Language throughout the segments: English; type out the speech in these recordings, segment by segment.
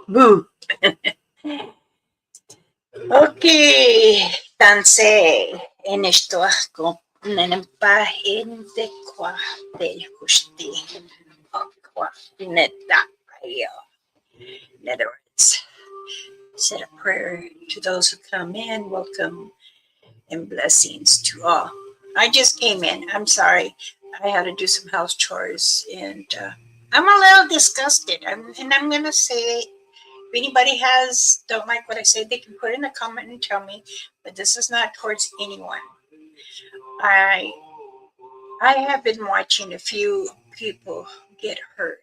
Boo. Okay, TANSI. En esto ako nanampahin de kwa del gusti. Aqua neta ayo. In other words, said a prayer to those who come in. Welcome and blessings to all. I just came in. I'm sorry. I had to do some house chores and I'm a little disgusted. And I'm going to say, if anybody don't like what I say, they can put in a comment and tell me. But this is not towards anyone. I I have been watching a few people get hurt.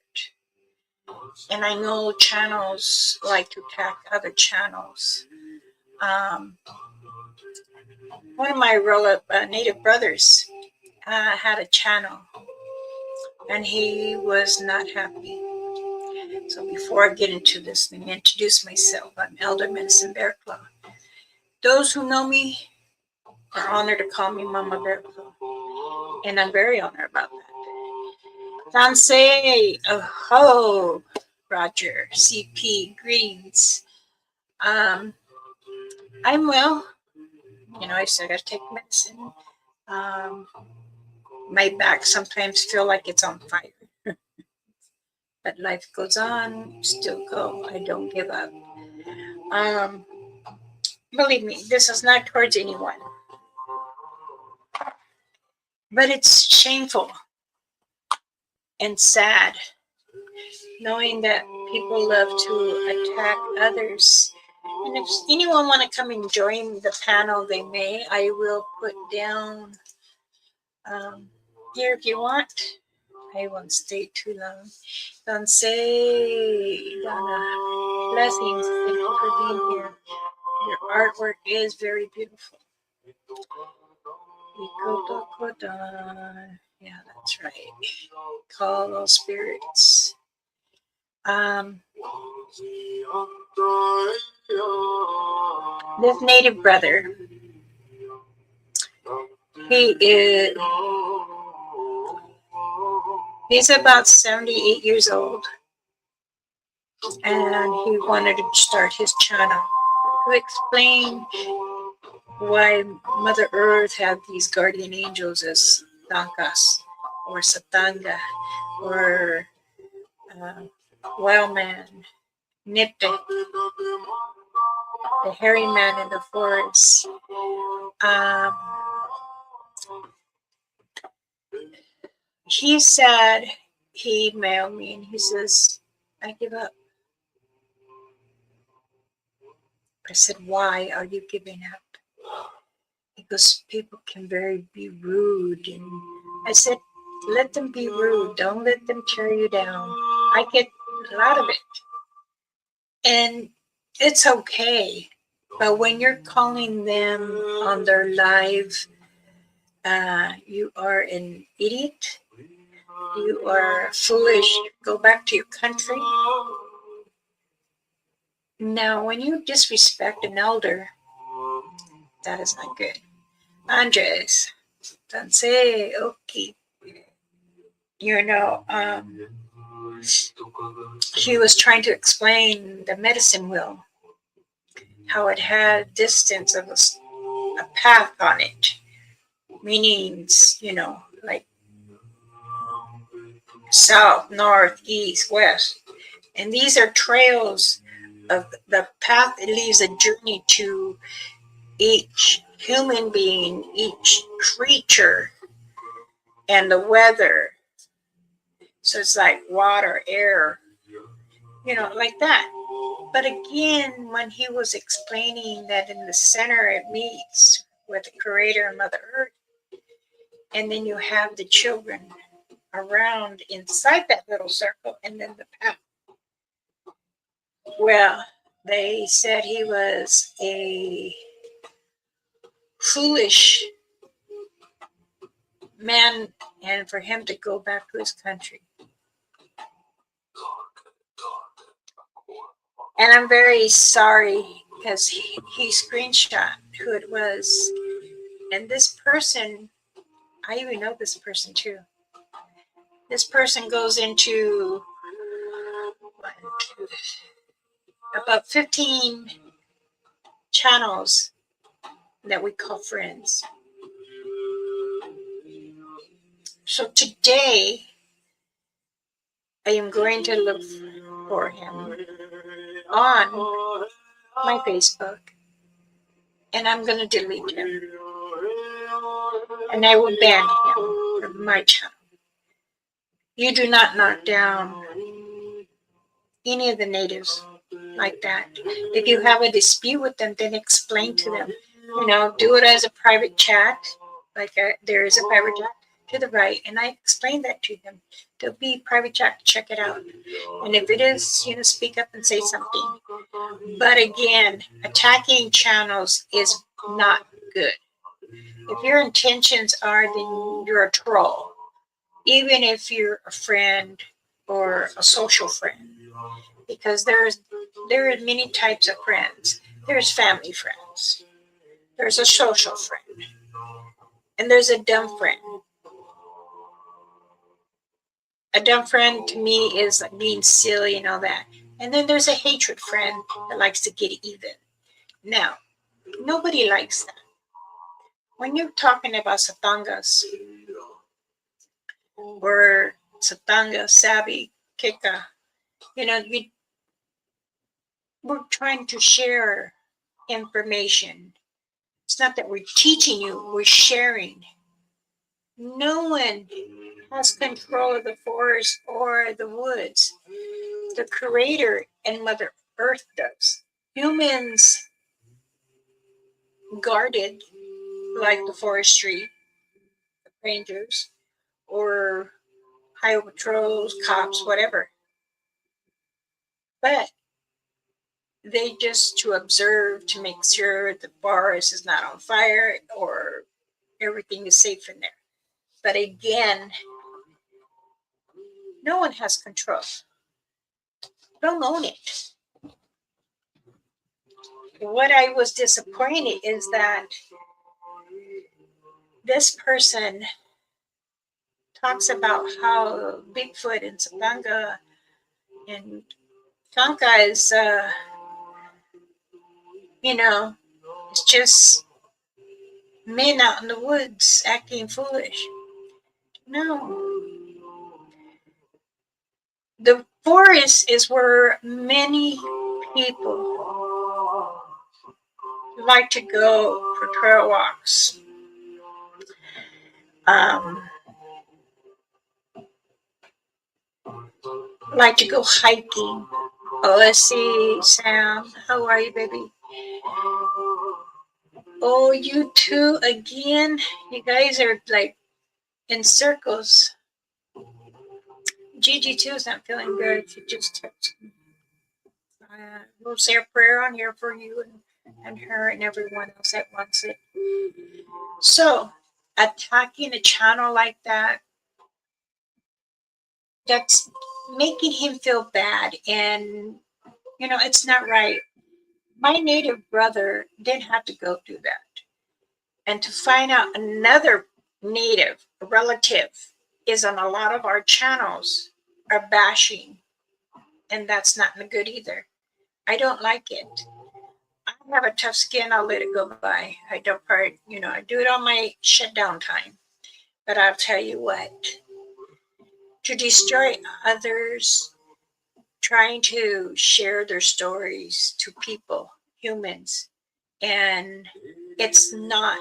And I know channels like to attack other channels. Um, One of my native brothers had a channel and he was not happy. So before I get into this, let me introduce myself. I'm Elder Medicine Bear Claw. Those who know me are honored to call me Mama Bear Claw, and I'm very honored about that. Tansei, oh ho, Roger, CP, greetings. I'm well. I still gotta take medicine. Um, my back sometimes feel like it's on fire. But life goes on, still go. I don't give up. Um, Believe me, this is not towards anyone, but it's shameful and sad knowing that people love to attack others. And if anyone want to come and join the panel, they may. I will put down here if you want. I won't stay too long. Don't say, Donna, blessings. Thank you for being here. Your artwork is very beautiful. Yeah, that's right. Call those spirits. This native brother, he's about 78 years old, and he wanted to start his channel to explain why Mother Earth had these guardian angels as Tankas or Satanga or Wild Man, Nipte, the hairy man in the forest. He said, he emailed me and he says, I give up. I said, why are you giving up? Because people can be rude. And I said, let them be rude. Don't let them tear you down. I get a lot of it. And it's okay. But when you're calling them on their live, you are an idiot. You are foolish. Go back to your country. Now, when you disrespect an elder, that is not good. Andres, Tansei, okay. He was trying to explain the medicine wheel, how it had a distance of a path on it, meanings, like south, north, east, west. And these are trails of the path. It leaves a journey to each human being, each creature, and the weather. So it's like water, air, like that. But again, when he was explaining that in the center it meets with the Creator and Mother Earth, and then you have the children around inside that little circle, and then the path. Well, they said he was a foolish man, and for him to go back to his country. And I'm very sorry because he screenshot who it was. And this person, I even know this person too. This person goes into about 15 channels that we call friends. So today, I am going to look for him on my Facebook, and I'm going to delete him, and I will ban him from my channel. You do not knock down any of the natives like that. If you have a dispute with them, then explain to them. Do it as a private chat, like there is a private chat to the right, and I explained that to them. There'll be private chat, check it out. And if it is, speak up and say something. But again, attacking channels is not good. If your intentions are, then you're a troll. Even if you're a friend or a social friend, because there are many types of friends. There's family friends, there's a social friend, and there's a dumb friend. A dumb friend to me is like being silly and all that. And then there's a hatred friend that likes to get even. Now, nobody likes that. When you're talking about satangas or satanga, sabi, kika, we're trying to share information. It's not that we're teaching you, we're sharing. No one has control of the forest or the woods. The Creator and Mother Earth does. Humans guarded, like the forestry, the rangers, or highway patrols, cops, whatever. But they just to observe, to make sure the forest is not on fire or everything is safe in there. But again, no one has control. Don't own it. What I was disappointed is that this person talks about how Bigfoot and Sapanga and Tonka is, it's just men out in the woods acting foolish. No. The forest is where many people like to go for trail walks. Like to go hiking. Oh, let's see, Sam. How are you, baby? Oh, you two again? You guys are like in circles. Gigi too is not feeling good. She just texted me. We'll say a prayer on here for you and her and everyone else that wants it. So, attacking a channel like that, that's making him feel bad. And, it's not right. My native brother didn't have to go through that. And to find out another native relative is on a lot of our channels are bashing. And that's not good either. I don't like it. I have a tough skin. I'll let it go by. I don't I do it on my shutdown time. But I'll tell you what, to destroy others, trying to share their stories to people, humans, and it's not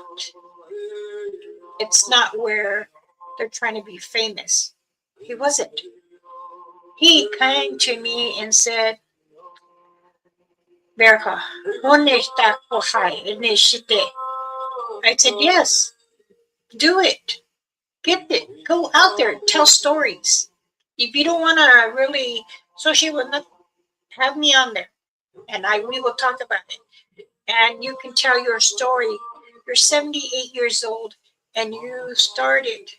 where they're trying to be famous. He wasn't. He came to me and said, Berka, I said, yes, do it. Get it. Go out there. Tell stories. If you don't want to really associate with nothing, have me on there. And we will talk about it. And you can tell your story. You're 78 years old and you started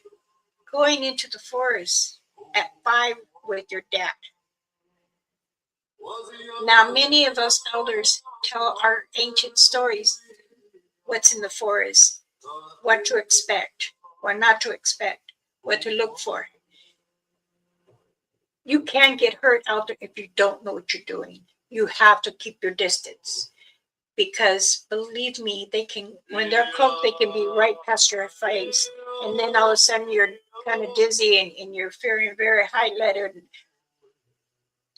going into the forest at 5 with your dad. Now, many of us elders tell our ancient stories, what's in the forest, what to expect, what not to expect, what to look for. You can get hurt out there if you don't know what you're doing. You have to keep your distance, because believe me, they can, when they're cloaked, they can be right past your face, and then all of a sudden you're kind of dizzy and you're feeling very highlighted and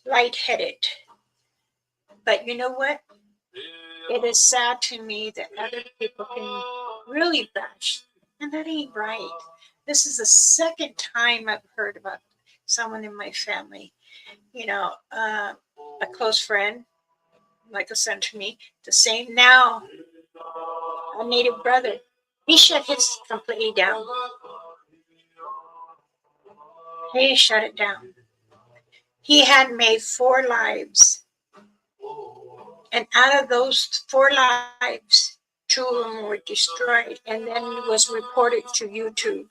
lightheaded. But you know what? It is sad to me that other people can really bash, and that ain't right. This is the second time I've heard about someone in my family, a close friend, like a son to me, the same now, a native brother. He shut his completely down. He shut it down. He had made 4 lives, and out of those 4 lives, 2 of them were destroyed, and then was reported to YouTube.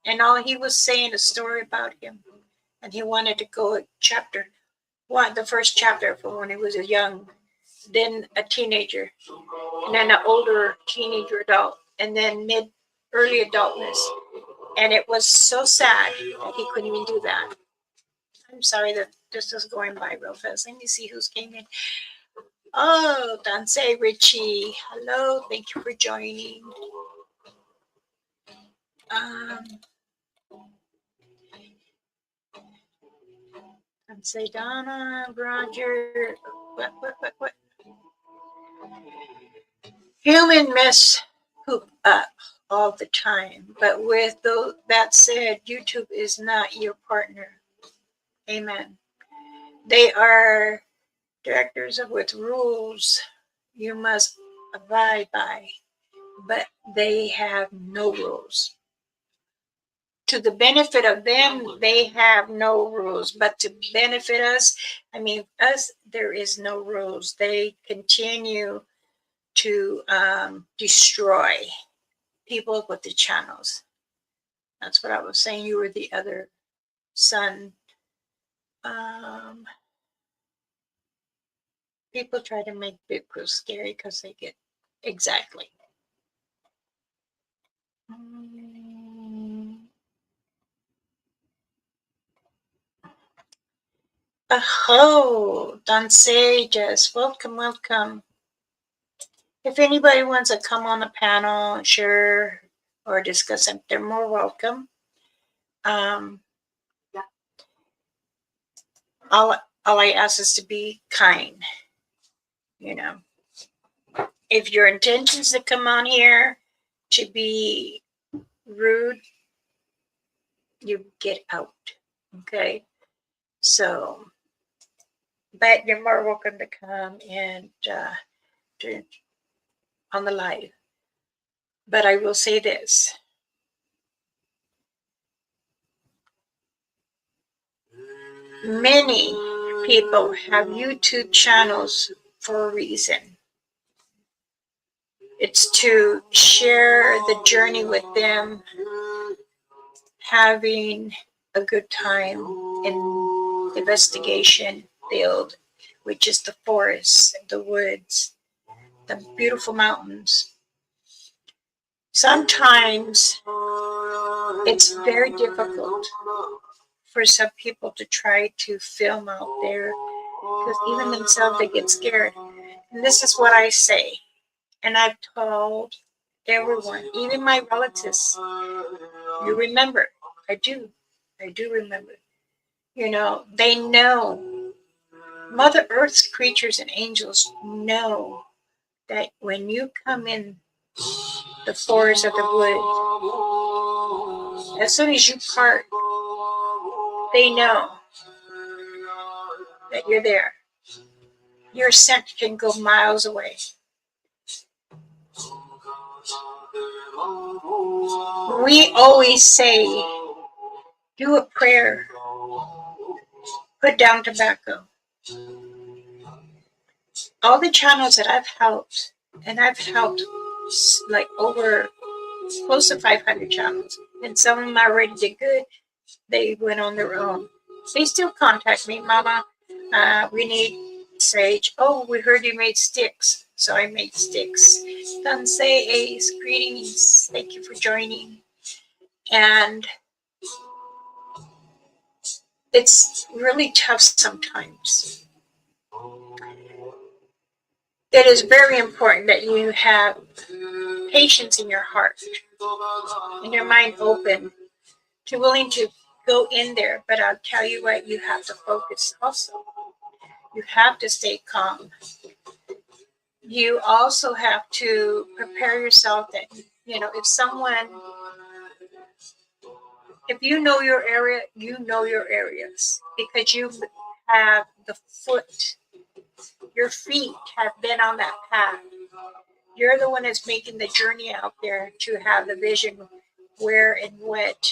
And all he was saying a story about him, and he wanted to go a chapter one, the first chapter from when he was a young, then a teenager, and then an older teenager adult, and then early adultness. And it was so sad that he couldn't even do that. I'm sorry that this is going by real fast. Let me see who's came in. Oh, Danse Richie. Hello, thank you for joining. Danse Donna, Roger. What? Human mess poop up all the time. But with that said, YouTube is not your partner. Amen. They are directors with rules you must abide by, but they have no rules. To the benefit of them, they have no rules, but to benefit us, us, there is no rules. They continue to destroy people with the channels. That's what I was saying. You were the other son. People try to make Bitcoin scary because they get exactly. Oh, Danse, just welcome. If anybody wants to come on the panel and share or discuss it, they're more welcome. All I ask is to be kind. If your intention is to come on here to be rude, you get out. Okay? So, but you're more welcome to come and on the live. But I will say this. Many people have YouTube channels for a reason. It's to share the journey with them, having a good time in investigation field, which is the forests, the woods, the beautiful mountains. Sometimes it's very difficult for some people to try to film out there because even themselves they get scared. And this is what I say, and I've told everyone, even my relatives. You remember? I do remember. They know. Mother Earth's creatures and angels know that when you come in the forest or the wood, as soon as you part, they know that you're there. Your scent can go miles away. We always say, do a prayer, put down tobacco. All the channels that I've helped, and I've helped like over close to 500 channels, and some of them already did good. They went on their own. They still contact me, Mama. We need sage. Oh, we heard you made sticks, so I made sticks. Danse Ace, greetings. Thank you for joining. And It's really tough sometimes. It is very important that you have patience in your heart and your mind open to willing to go in there. But I'll tell you what, you have to focus also. You have to stay calm. You also have to prepare yourself that, if you know your area, you know your areas because you have the foot, your feet have been on that path. You're the one that's making the journey out there to have the vision where and what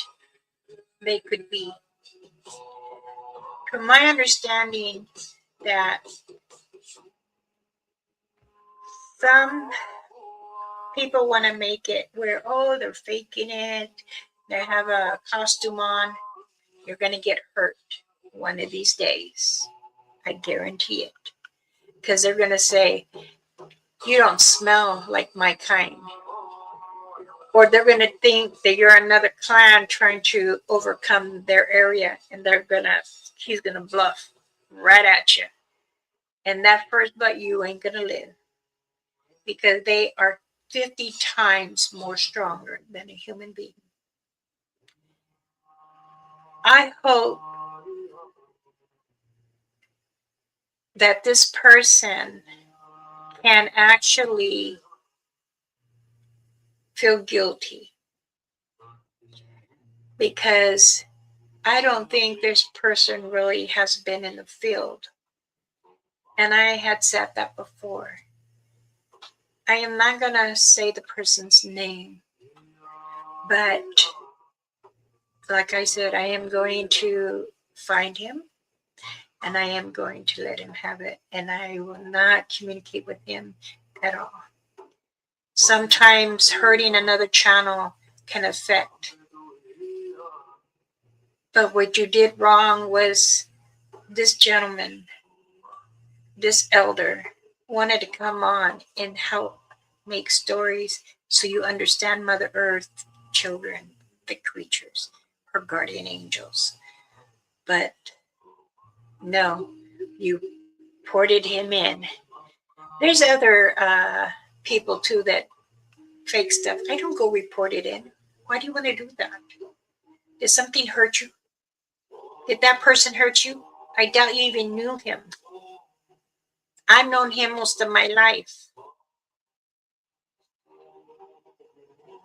they could be. From my understanding, that some people want to make it where, oh, they're faking it, they have a costume on. You're going to get hurt one of these days. I guarantee it. Because they're going to say, you don't smell like my kind. Or they're going to think that you're another clan trying to overcome their area, and he's going to bluff right at you. And that first butt, you ain't going to live because they are 50 times more stronger than a human being. I hope that this person can actually feel guilty because I don't think this person really has been in the field. And I had said that before. I am not going to say the person's name, but like I said, I am going to find him and I am going to let him have it, and I will not communicate with him at all. Sometimes hurting another channel can affect. But what you did wrong was this gentleman, this elder, wanted to come on and help make stories so you understand Mother Earth, children, the creatures, her guardian angels. But no, you ported him in. There's other people too that fake stuff. I don't go report it in. Why do you want to do that? Did something hurt you? Did that person hurt you? I doubt you even knew him. I've known him most of my life.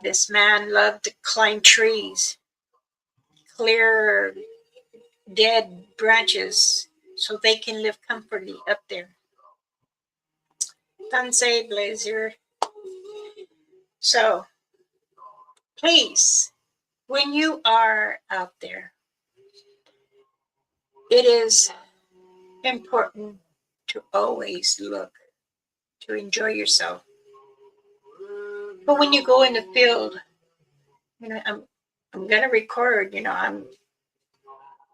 This man loved to climb trees, clear dead branches so they can live comfortably up there. TANSI blazer. So please, when you are out there, it is important to always look, to enjoy yourself. But when you go in the field, I'm gonna record,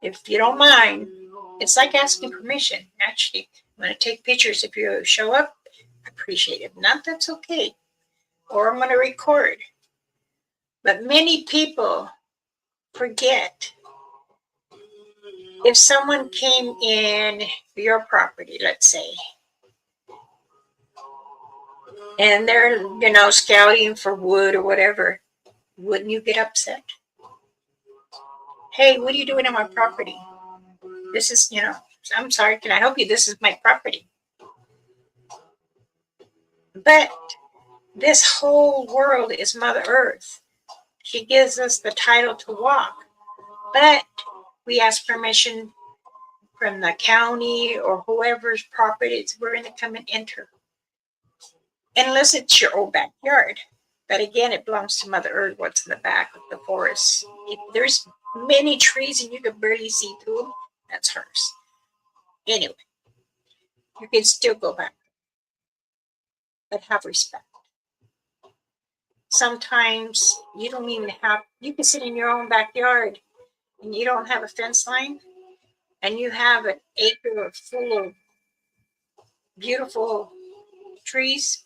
if you don't mind, it's like asking permission. Actually, I'm gonna take pictures if you show up. Appreciate it. If not, that's okay. Or I'm gonna record. But many people forget. If someone came in your property, let's say, and they're, scouting for wood or whatever, wouldn't you get upset? Hey, what are you doing on my property? This is, I'm sorry, can I help you? This is my property. But this whole world is Mother Earth. She gives us the title to walk. But we ask permission from the county or whoever's property we're going to come and enter. Unless it's your old backyard. But again, it belongs to Mother Earth, what's in the back of the forest. If there's many trees and you can barely see through them, that's hers. Anyway, you can still go back, but have respect. Sometimes you don't even you can sit in your own backyard and you don't have a fence line and you have an acre full of beautiful trees.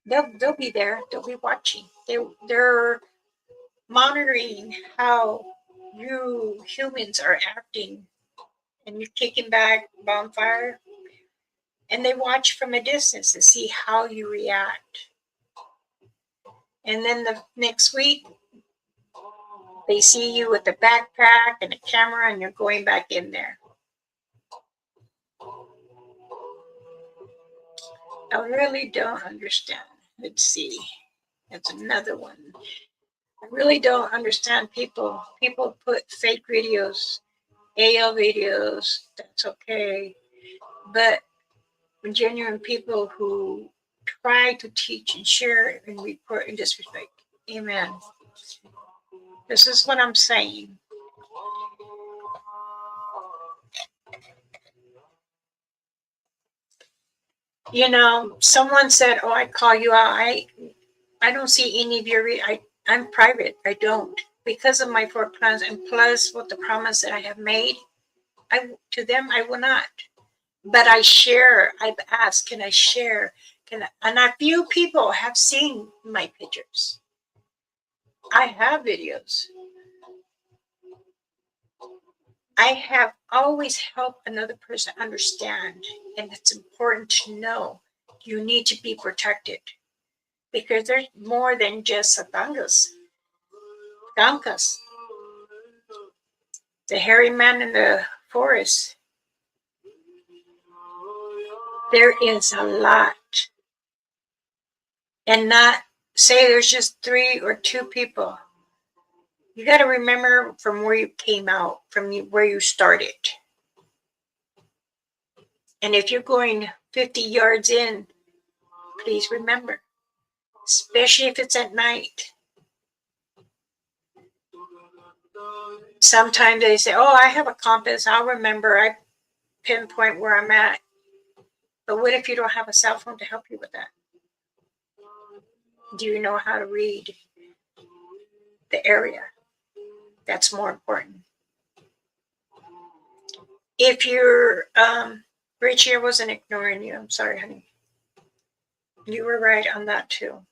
They'll be there. They'll be watching. They're monitoring how you humans are acting and you're kicking back bonfire, and they watch from a distance to see how you react. And then the next week, they see you with a backpack and a camera, and you're going back in there. I really don't understand. Let's see. That's another one. I really don't understand people. People put fake videos, AL videos, that's okay. But genuine people who try to teach and share and report and disrespect. Amen. This is what I'm saying. You know, someone said, "Oh, I call you out. I don't see any of your. I'm private. I don't because of my 4 plans and plus what the promise that I have made. To them I will not. But I share. I've asked, can I share? And a few people have seen my pictures. I have videos. I have always helped another person understand, and it's important to know you need to be protected because there's more than just Satangas, Gankas, the hairy man in the forest. There is a lot, and not say there's just 3 or 2 people. You got to remember from where you came out, from where you started. And if you're going 50 yards in, please remember, especially if it's at night. Sometimes they say, oh, I have a compass. I'll remember. I pinpoint where I'm at. But what if you don't have a cell phone to help you with that? Do you know how to read the area? That's more important. If you're, Richie, I wasn't ignoring you. I'm sorry, honey. You were right on that too.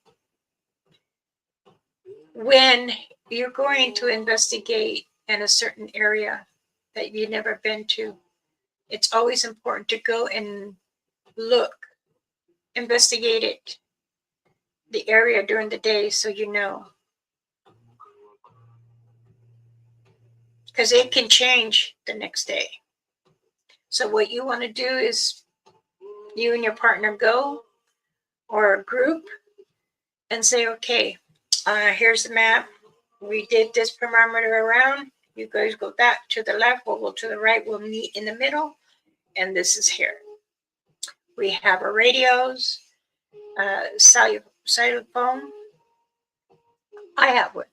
When you're going to investigate in a certain area that you've never been to, it's always important to go and look, investigate it, the area during the day so you know. Because it can change the next day. So what you want to do is you and your partner go or a group and say, okay, here's the map. We did this perimeter around. You guys go that to the left. We'll go to the right. We'll meet in the middle. And this is here. We have our radios, cellular phone. I have one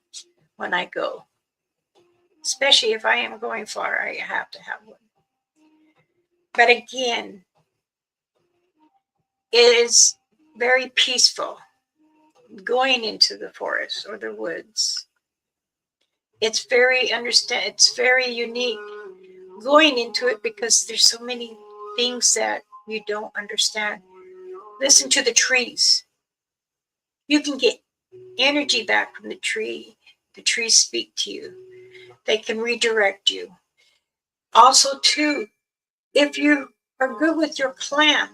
when I go. Especially if I am going far, I have to have one. But again, it is very peaceful going into the forest or the woods. It's very unique going into it because there's so many things that you don't understand. Listen to the trees. You can get energy back from the tree. The trees speak to you. They can redirect you. Also, too, if you are good with your clan,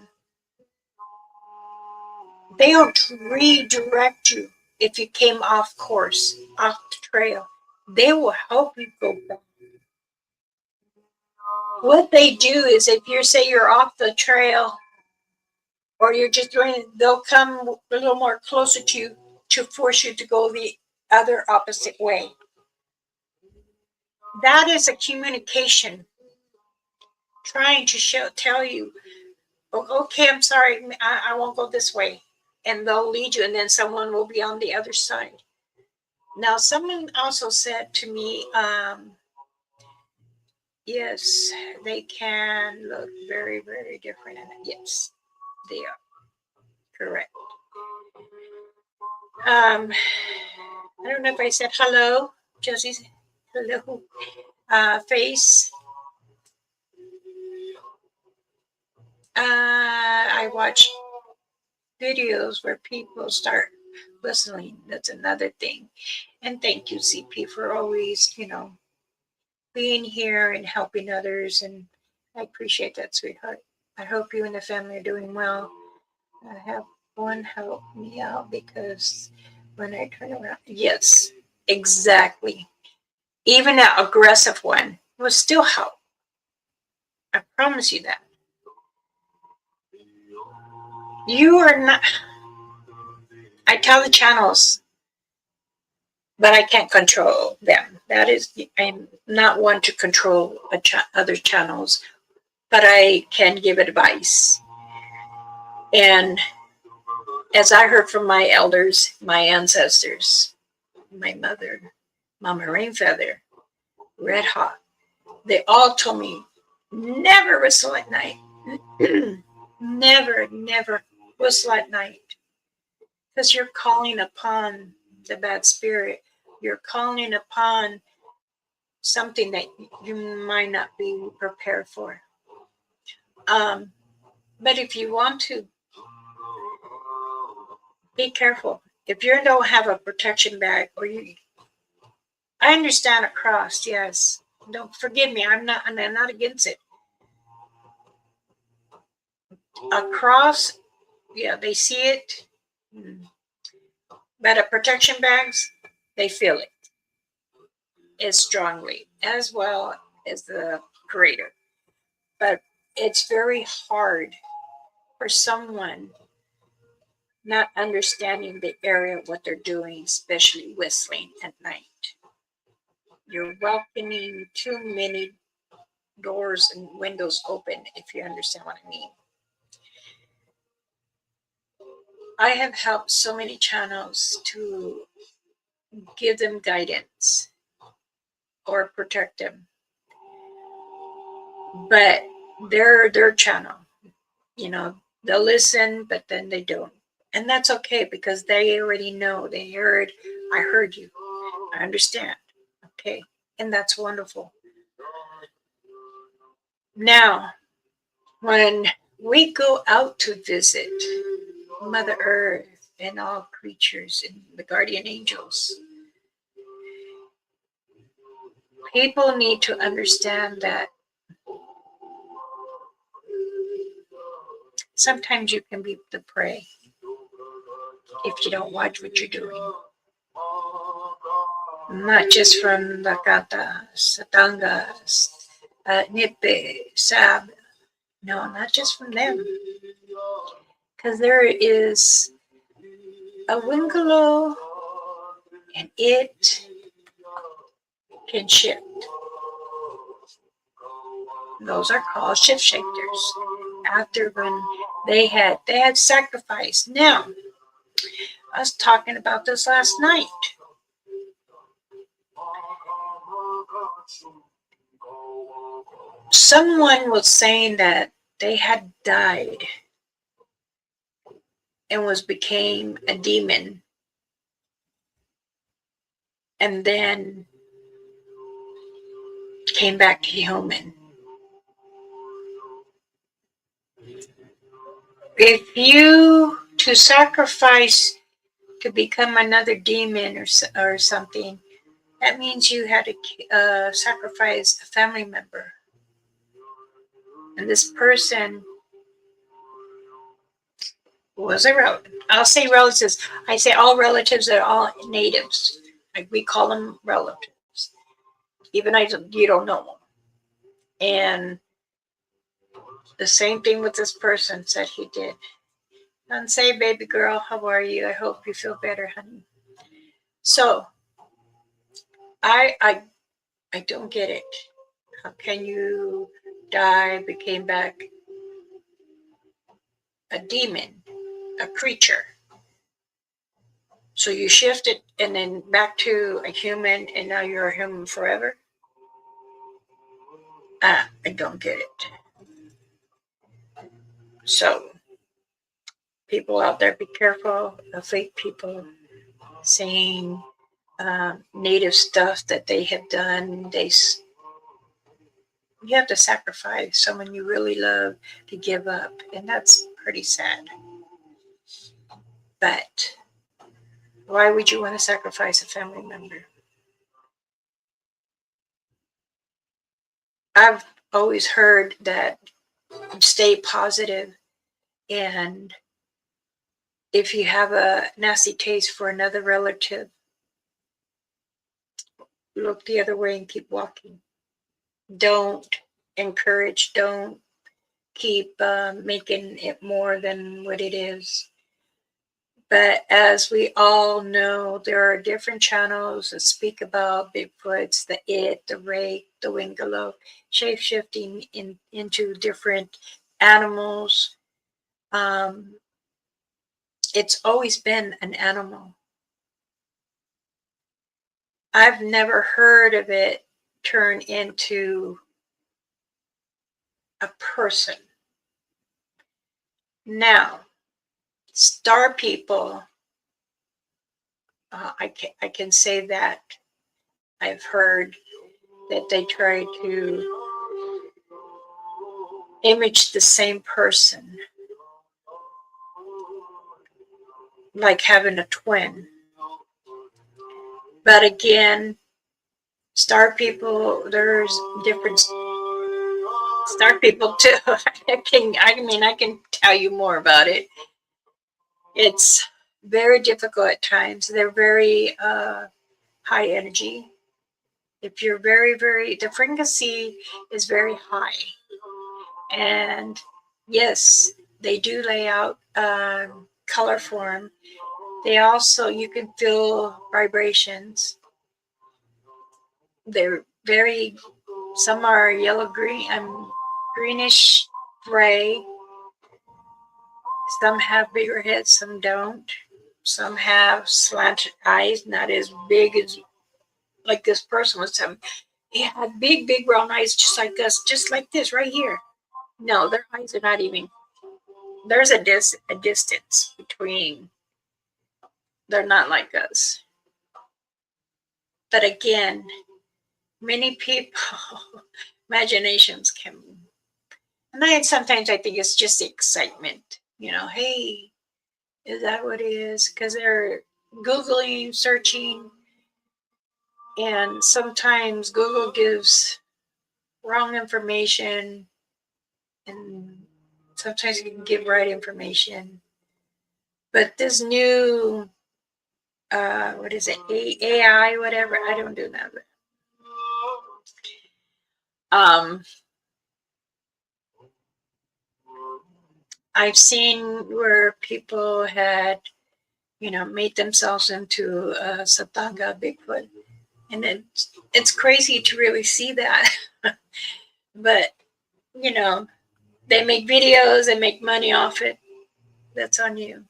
they'll redirect you if you came off course, off the trail. They will help you go back. What they do is if you say you're off the trail or you're just doing, they'll come a little more closer to you to force you to go the other opposite way. That is a communication trying to tell you, oh, okay, I'm sorry, I won't go this way. And they'll lead you, and then someone will be on the other side. Now, someone also said to me, yes, they can look very, very different. And yes, they are correct. I don't know if I said hello, Josie. Hello, face. I watch videos where people start whistling. That's another thing. And thank you, CP, for always, being here and helping others, and I appreciate that, sweetheart. I hope you and the family are doing well. I have one help me out because when I turn around, yes, exactly. Even that aggressive one will still help. I promise you that. You are not, I tell the channels, but I can't control them. That is, I'm not one to control other channels, but I can give advice. And as I heard from my elders, my ancestors, my mother, Mama Rainfeather, Red Hot, they all told me never whistle at night. Never, never whistle at night. Because you're calling upon the bad spirit. You're calling upon something that you might not be prepared for. But if you want to, be careful. If you don't have a protection bag, or you, I understand a cross, yes. Don't forgive me. I'm not against it. A cross, yeah, they see it. But a protection bags, they feel it as strongly, as well as the creator. But it's very hard for someone not understanding the area of what they're doing, especially whistling at night. You're welcoming too many doors and windows open, if you understand what I mean. I have helped so many channels to give them guidance or protect them, but they're their channel. They'll listen, but then they don't, and that's okay because they already know. They heard, I heard you, I understand. Okay, and that's wonderful. Now, when we go out to visit Mother Earth and all creatures and the guardian angels, people need to understand that sometimes you can be the prey if you don't watch what you're doing. Not just from the Katas, Satangas, Nipe, Sab. No, not just from them. Because there is a Winkalo, and it can shift. Those are called shift shifters. After when they had sacrifice. Now, I was talking about this last night. Someone was saying that they had died and became a demon, and then came back to human. If you to sacrifice to become another demon or something, that means you had to sacrifice a family member. And this person was a relative. I'll say relatives. I say all relatives are all natives. We call them relatives. Even you don't know them. And the same thing with this person said he did. And say, baby girl, how are you? I hope you feel better, honey. So I don't get it. How can you die, became back a demon, a creature? So you shifted and then back to a human, and now you're a human forever? I don't get it. So people out there, be careful of fake people saying native stuff that they have done. You have to sacrifice someone you really love to give up, and that's pretty sad. But why would you want to sacrifice a family member? I've always heard that stay positive, and if you have a nasty taste for another relative, look the other way and keep walking. Don't encourage, don't keep making it more than what it is. But as we all know, there are different channels that speak about Bigfoots, the It, the Rake, the Wingalo, shape-shifting into different animals. It's always been an animal. I've never heard of it turn into a person. Now, star people, I can say that I've heard that they try to image the same person, like having a twin. But again, star people, there's different star people too. I can tell you more about it. It's very difficult at times. They're very high energy. If you're the frequency is very high. And yes, they do lay out color form. They also, you can feel vibrations. They're very, some are yellow green, greenish gray. Some have bigger heads, some don't. Some have slanted eyes, not as big as like this person was having. He had big, big brown eyes, just like us, just like this right here. No, their eyes are not even. There's a distance between. They're not like us. But again, many people imaginations can, and then sometimes I think it's just the excitement. Hey, is that what it is? Because they're Googling, searching, and sometimes Google gives wrong information, and sometimes you can give right information. But this new, what is it, AI, whatever, I don't do that. Um, I've seen where people had, made themselves into a Satanga Bigfoot. And it's crazy to really see that. But, they make videos, they make money off it. That's on you.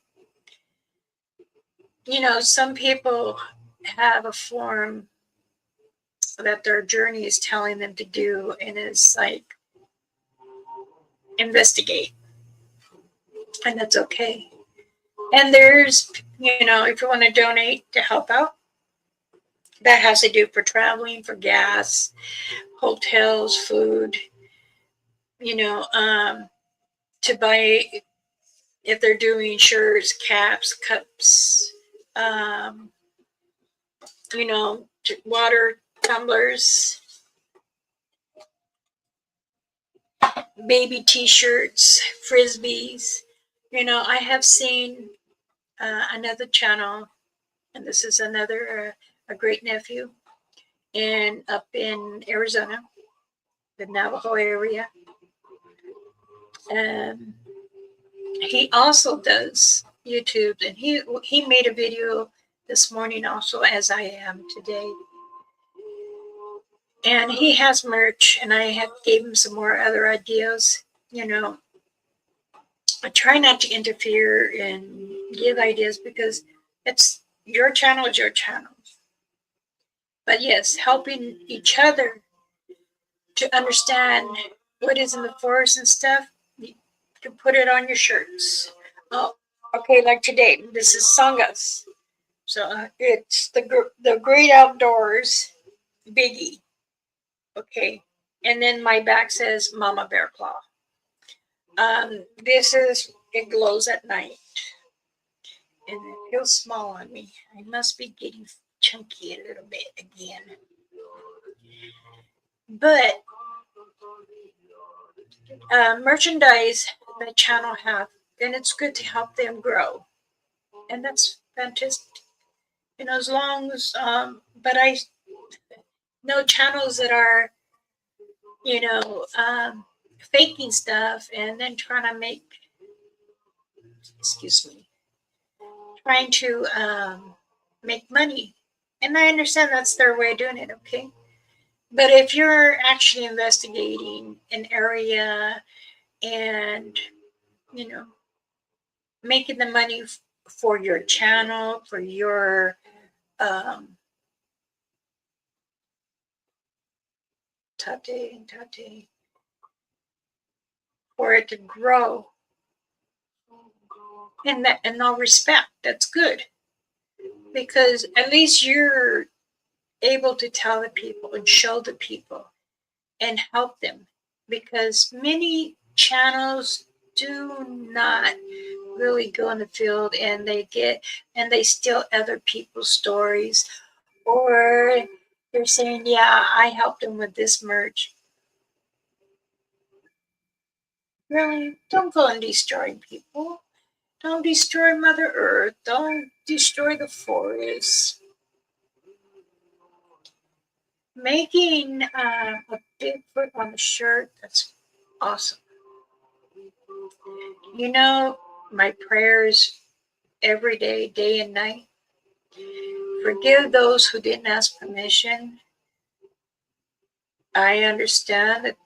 Some people have a form that their journey is telling them to do, and it's like investigate. And that's okay. And there's, if you want to donate to help out, that has to do for traveling, for gas, hotels, food, to buy, if they're doing shirts, caps, cups, um, water tumblers, baby t-shirts, frisbees. I have seen another channel, and this is another a great nephew, and up in Arizona, the Navajo area. He also does YouTube, and he made a video this morning also, as I am today. And he has merch, and I gave him some more other ideas. I try not to interfere and give ideas because it's your channel is your channel. But yes, helping each other to understand what is in the forest and stuff, you can put it on your shirts. Oh, okay, like today, this is Sangas. So it's the great outdoors, Biggie. Okay, and then my back says Mama Bear Claw. This is, it glows at night, and it feels small on me. I must be getting chunky a little bit again. But merchandise the channel have, then it's good to help them grow, and that's fantastic. As long as but I know channels that are you know faking stuff and then trying to make, excuse me, trying to make money, and I understand that's their way of doing it. Okay, but if you're actually investigating an area and you know making the money for your channel, for your um, tate, for it to grow, and that in all respect, that's good, because at least you're able to tell the people and show the people and help them, because many channels do not really go in the field and they steal other people's stories, or they're saying, yeah, I helped them with this merch. Really, don't go and destroy people. Don't destroy Mother Earth. Don't destroy the forest. Making a Bigfoot on a shirt, that's awesome. My prayers every day, day and night. Forgive those who didn't ask permission. I understand that,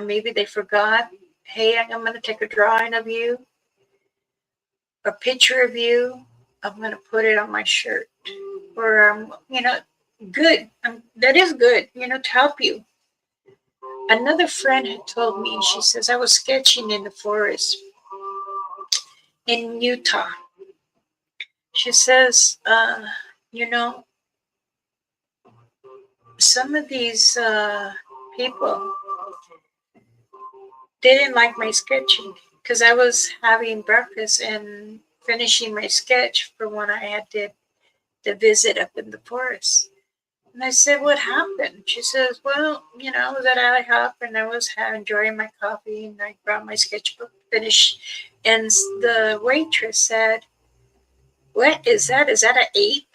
maybe they forgot. Hey, I'm going to take a drawing of you, a picture of you. I'm going to put it on my shirt. Or, good. That is good, to help you. Another friend had told me, she says, I was sketching in the forest in Utah. She says, some of these people didn't like my sketching because I was having breakfast and finishing my sketch for when I had the visit up in the forest. And I said, what happened? She says, well, I was at IHOP and I was enjoying my coffee and I brought my sketchbook finished. And the waitress said, what is that? Is that an ape?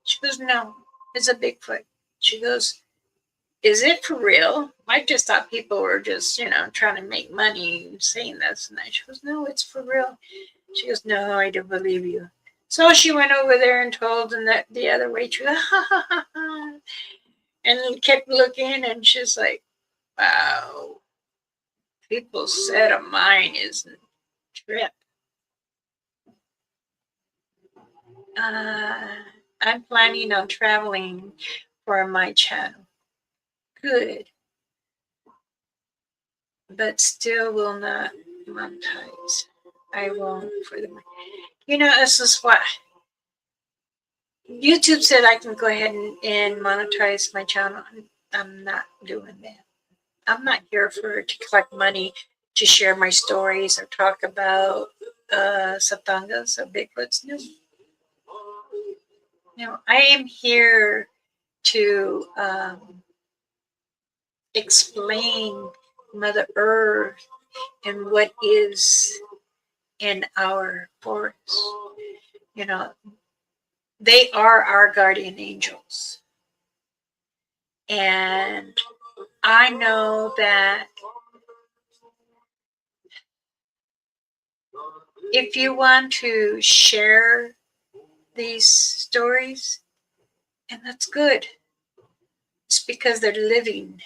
She goes, no, it's a Bigfoot. She goes, is it for real? I just thought people were just, trying to make money saying this. And she goes, no, it's for real. She goes, no, I don't believe you. So she went over there and told the other waitress, and kept looking, and she's like, wow, people's set of mind is a trip. I'm planning on traveling for my channel. Good. But still will not monetize. I won't for the money. This is what YouTube said I can go ahead and monetize my channel. I'm not doing that. I'm not here to collect money to share my stories or talk about Satangas or Bigfoots. No, I am here to explain Mother Earth and what is in our forest. They are our guardian angels. And I know that if you want to share these stories, and that's good, it's because they're living.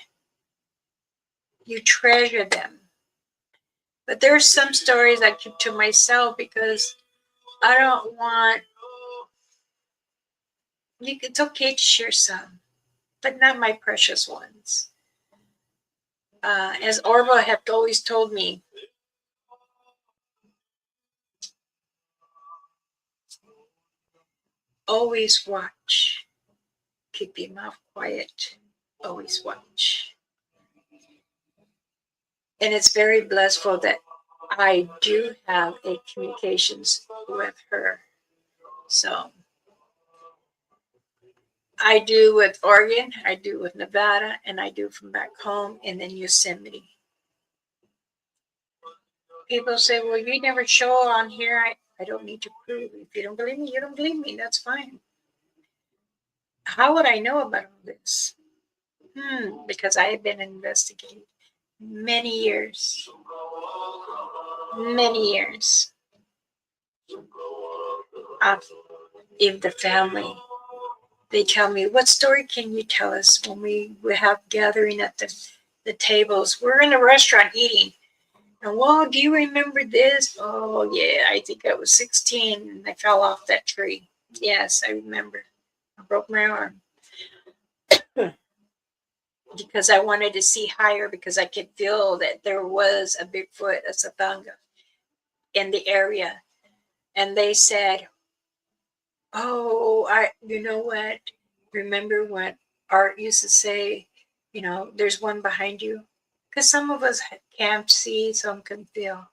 You treasure them. But there's some stories I keep to myself because I don't want. It's okay to share some, but not my precious ones. As Orville had always told me, always watch. Keep your mouth quiet. Always watch. And it's very blissful that I do have a communications with her. So I do with Oregon, I do with Nevada, and I do from back home, and then Yosemite. People say, well, you never show on here. I don't need to prove. If you don't believe me, you don't believe me. That's fine. How would I know about all this? Because I have been investigating many years. Many years. If the family, they tell me, what story can you tell us when we have gathering at the tables? We're in a restaurant eating. And, well, do you remember this? Oh, yeah, I think I was 16 and I fell off that tree. Yes, I remember. I broke my arm because I wanted to see higher because I could feel that there was a Bigfoot, a Satanga in the area. And they said, oh, you know what? Remember what Art used to say, there's one behind you? Because some of us can't see, some can feel,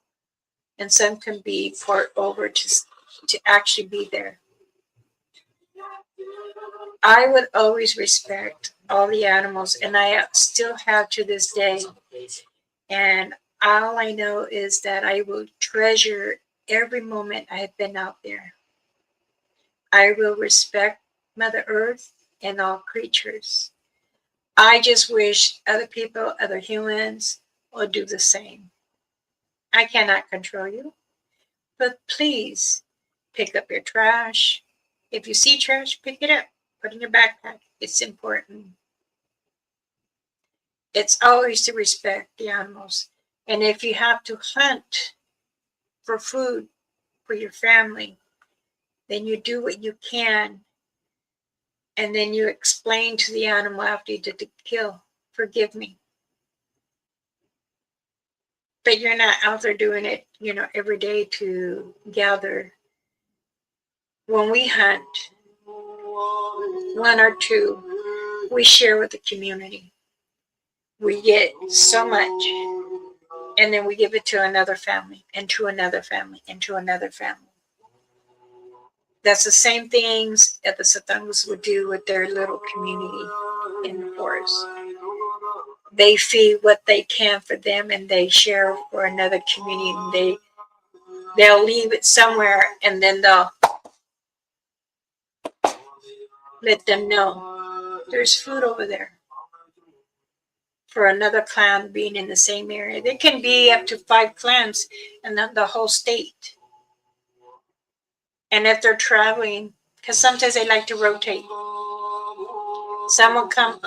and some can be poured over to actually be there. I would always respect all the animals, and I still have to this day. And all I know is that I will treasure every moment I have been out there. I will respect Mother Earth and all creatures. I just wish other people, other humans, will do the same. I cannot control you, but please pick up your trash. If you see trash, pick it up. Put it in your backpack. It's important. It's always to respect the animals. And if you have to hunt for food for your family, then you do what you can. And then you explain to the animal after you did the kill, forgive me. But you're not out there doing it, every day to gather. When we hunt, one or two, we share with the community. We get so much, and then we give it to another family, and to another family, and to another family. That's the same things that the Satangas would do with their little community in the forest. They feed what they can for them, and they share for another community. And they'll leave it somewhere, and then they'll let them know there's food over there for another clan being in the same area. There can be up to 5 clans in the whole state. And if they're traveling, because sometimes they like to rotate. Someone come,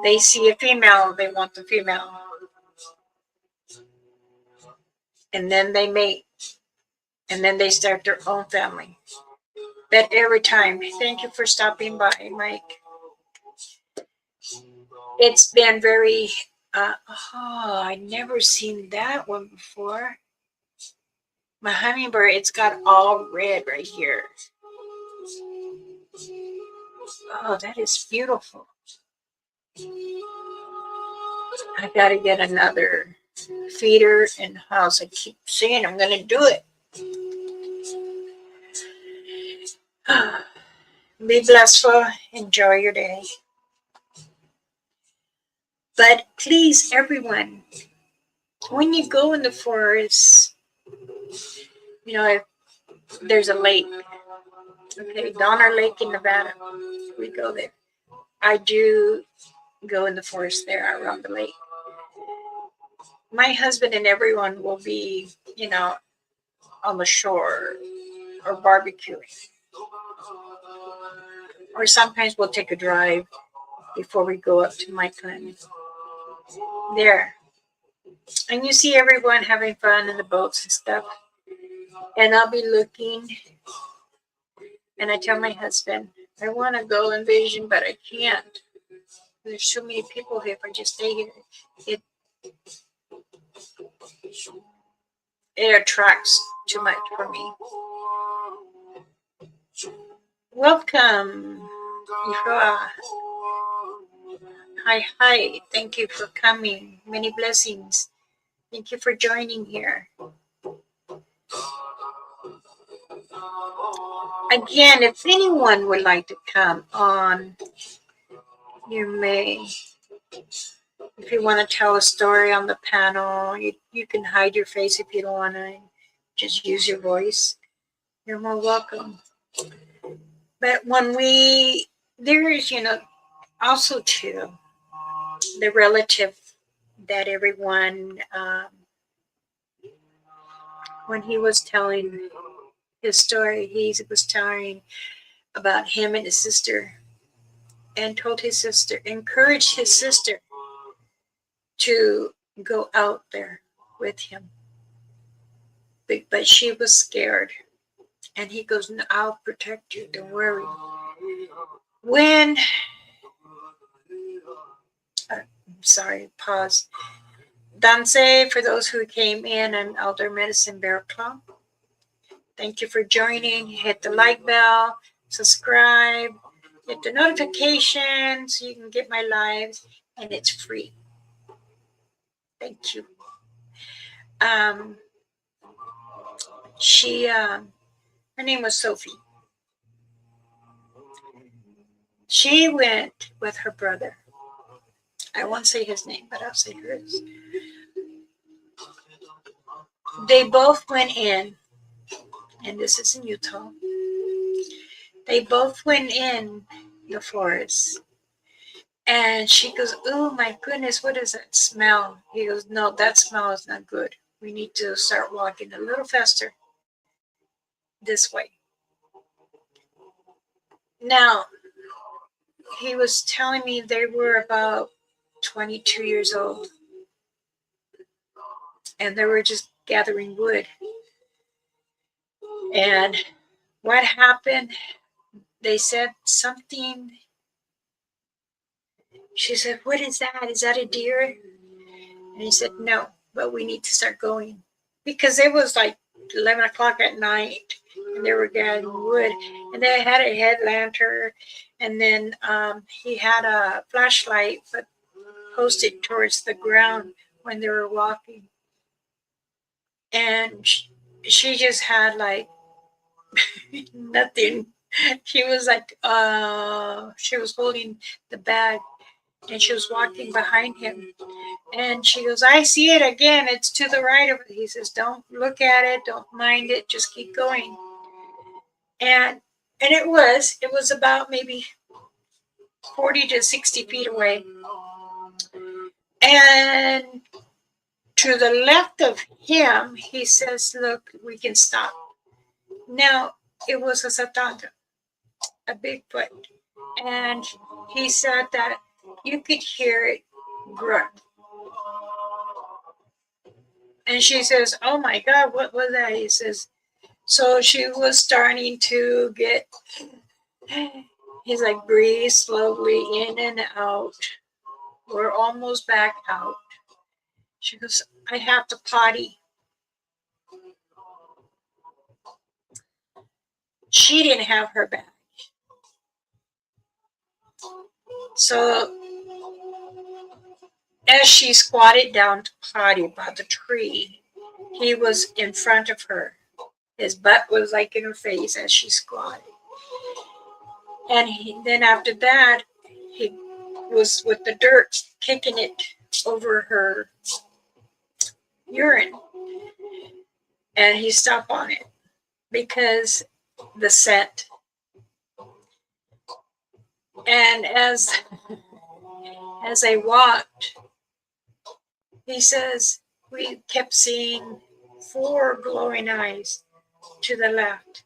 they see a female, they want the female. And then they mate. And then they start their own family. But every time, thank you for stopping by, Mike. It's been very, I never seen that one before. My hummingbird, it's got all red right here. Oh, that is beautiful. I gotta get another feeder in the house. I keep saying I'm gonna do it. Be blessful. Enjoy your day. But please, everyone, when you go in the forest, if there's a lake, okay, Donner Lake in Nevada, we go there. I do go in the forest there around the lake. My husband and everyone will be, on the shore or barbecuing. Or sometimes we'll take a drive before we go up to my clan. There. And you see everyone having fun in the boats and stuff. And I'll be looking, and I tell my husband, I want to go in Vision, but I can't. There's so many people here. If I just stay here, it attracts too much for me. Welcome, Ifra. Hi. Thank you for coming. Many blessings. Thank you for joining here. Again, if anyone would like to come on, you may. If you want to tell a story on the panel, you can hide your face if you don't want to. Just use your voice. You're more welcome. But when there is, also too, the relative that everyone, when he was telling his story, he was telling about him and his sister, and told his sister, encouraged his sister to go out there with him. But she was scared. And he goes, no, I'll protect you, don't worry. When, pause. TANSI, for those who came in, and Elder Medicine Bear Club. Thank you for joining. Hit the like bell, subscribe, hit the notification so you can get my lives, and it's free. Thank you. Her name was Sophie. She went with her brother. I won't say his name, but I'll say hers. They both went in, and this is in Utah. They both went in the forest. And she goes, oh my goodness, what is that smell? He goes, no, that smell is not good. We need to start walking a little faster this way. Now, he was telling me they were about 22 years old. And they were just gathering wood. And what happened? They said something. She said, what is that? Is that a deer? And he said, no, but we need to start going. Because it was like 11 o'clock at night, and they were gathering wood. And they had a head lantern, and then he had a flashlight, but posted towards the ground when they were walking. And she just had like nothing. She was like, she was holding the bag, and she was walking behind him. And she goes, I see it again. It's to the right of it. He says, don't look at it. Don't mind it. Just keep going. And it was about maybe 40 to 60 feet away. And to the left of him, he says, look, we can stop. Now, it was a satanga, a Bigfoot. And he said that you could hear it grunt. And she says, oh my God, what was that? He says, so she was starting to get, he's like, breathe slowly in and out. We're almost back out. She goes, I have to potty. She didn't have her bag. So as she squatted down to potty by the tree, he was in front of her. His butt was like in her face as she squatted. And then after that, he was with the dirt kicking it over her urine. And he stopped on it because the scent. And as I walked, he says, we kept seeing 4 glowing eyes to the left.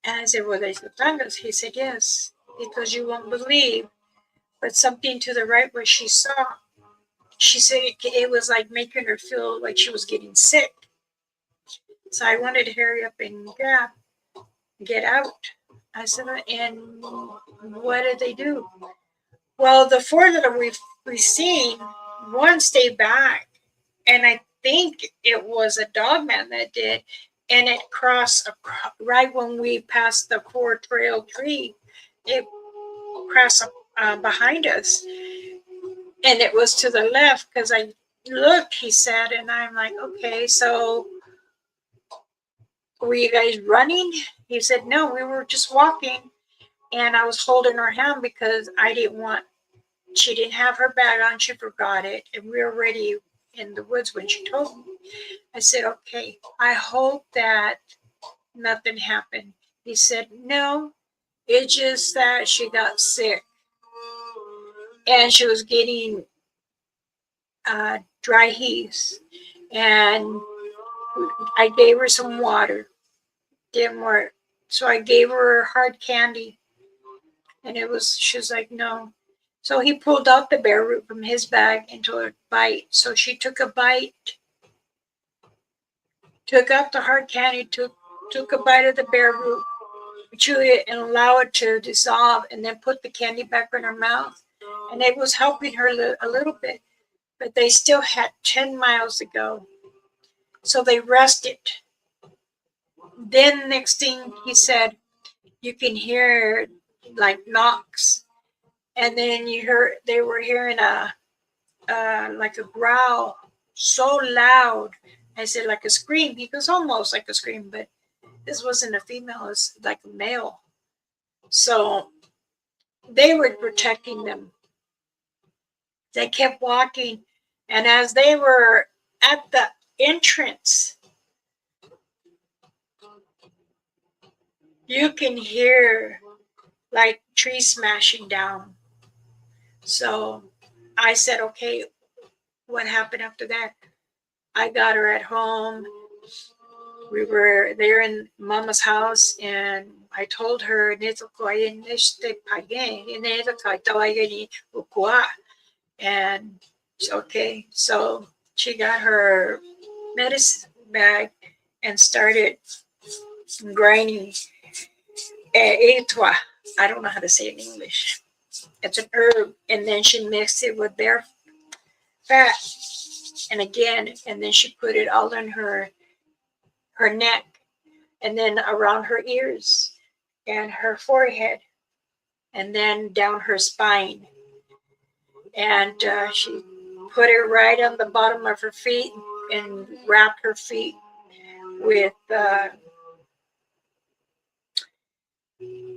And I said, well, there's the Tangas. He said, yes, because you won't believe. But something to the right where she saw, she said it was like making her feel like she was getting sick. So I wanted to hurry up and get out. I said, and what did they do? Well, the 4 that we've seen, one stayed back. And I think it was a dog man that did. And it crossed right when we passed the 4 trail tree. It crossed behind us. And it was to the left because I looked, he said, and I'm like, okay, so were you guys running? he said, no, we were just walking and I was holding her hand because I didn't want, she didn't have her bag on, she forgot it, and we were already in the woods when she told me. I said, okay, I hope that nothing happened. He said, no, it's just that she got sick and she was getting dry heaves. And I gave her some water. Didn't work. So I gave her hard candy. And she was like, no. So he pulled out the bear root from his bag and told her to bite. So she took a bite, took out the hard candy, took a bite of the bear root, chew it and allow it to dissolve, and then put the candy back in her mouth. And it was helping her a little bit, but they still had 10 miles to go. So they rested. Then next thing he said, you can hear like knocks, and then they were hearing a like a growl, so loud. I said like a scream. He goes, almost like a scream, but this wasn't a female, it's like a male. So they were protecting them. They kept walking, and as they were at the entrance, you can hear like trees smashing down. So I said, okay, what happened after that? I got her at home. We were there in Mama's house, and I told her, and okay. So she got her medicine bag and started grinding etwa. I don't know how to say it in English. It's an herb, and then she mixed it with bear fat, and again, and then she put it all in her neck, and then around her ears and her forehead, and then down her spine, and she put it right on the bottom of her feet and wrapped her feet with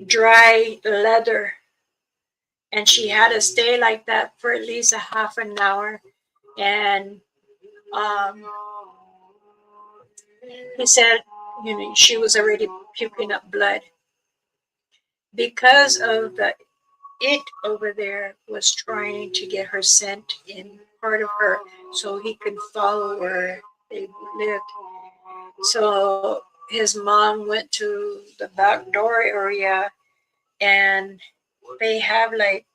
dry leather, and she had to stay like that for at least a half an hour. And he said, she was already puking up blood because of the it over there was trying to get her scent in part of her so he could follow where they lived. So his mom went to the back door area, and they have like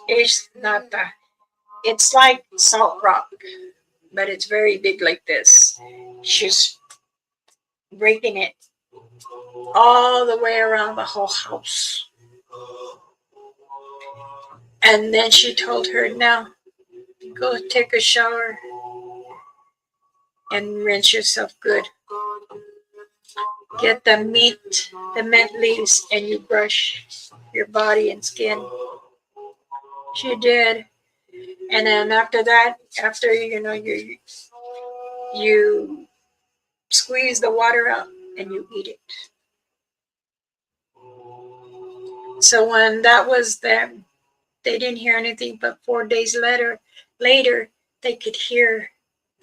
it's not that, it's like salt rock, but it's very big like this. She's breaking it all the way around the whole house. And then she told her, now go take a shower and rinse yourself good. Get the mint leaves, and you brush your body and skin. She did. And then after that, after you squeeze the water out and you eat it. So when that was them, they didn't hear anything, but 4 days later they could hear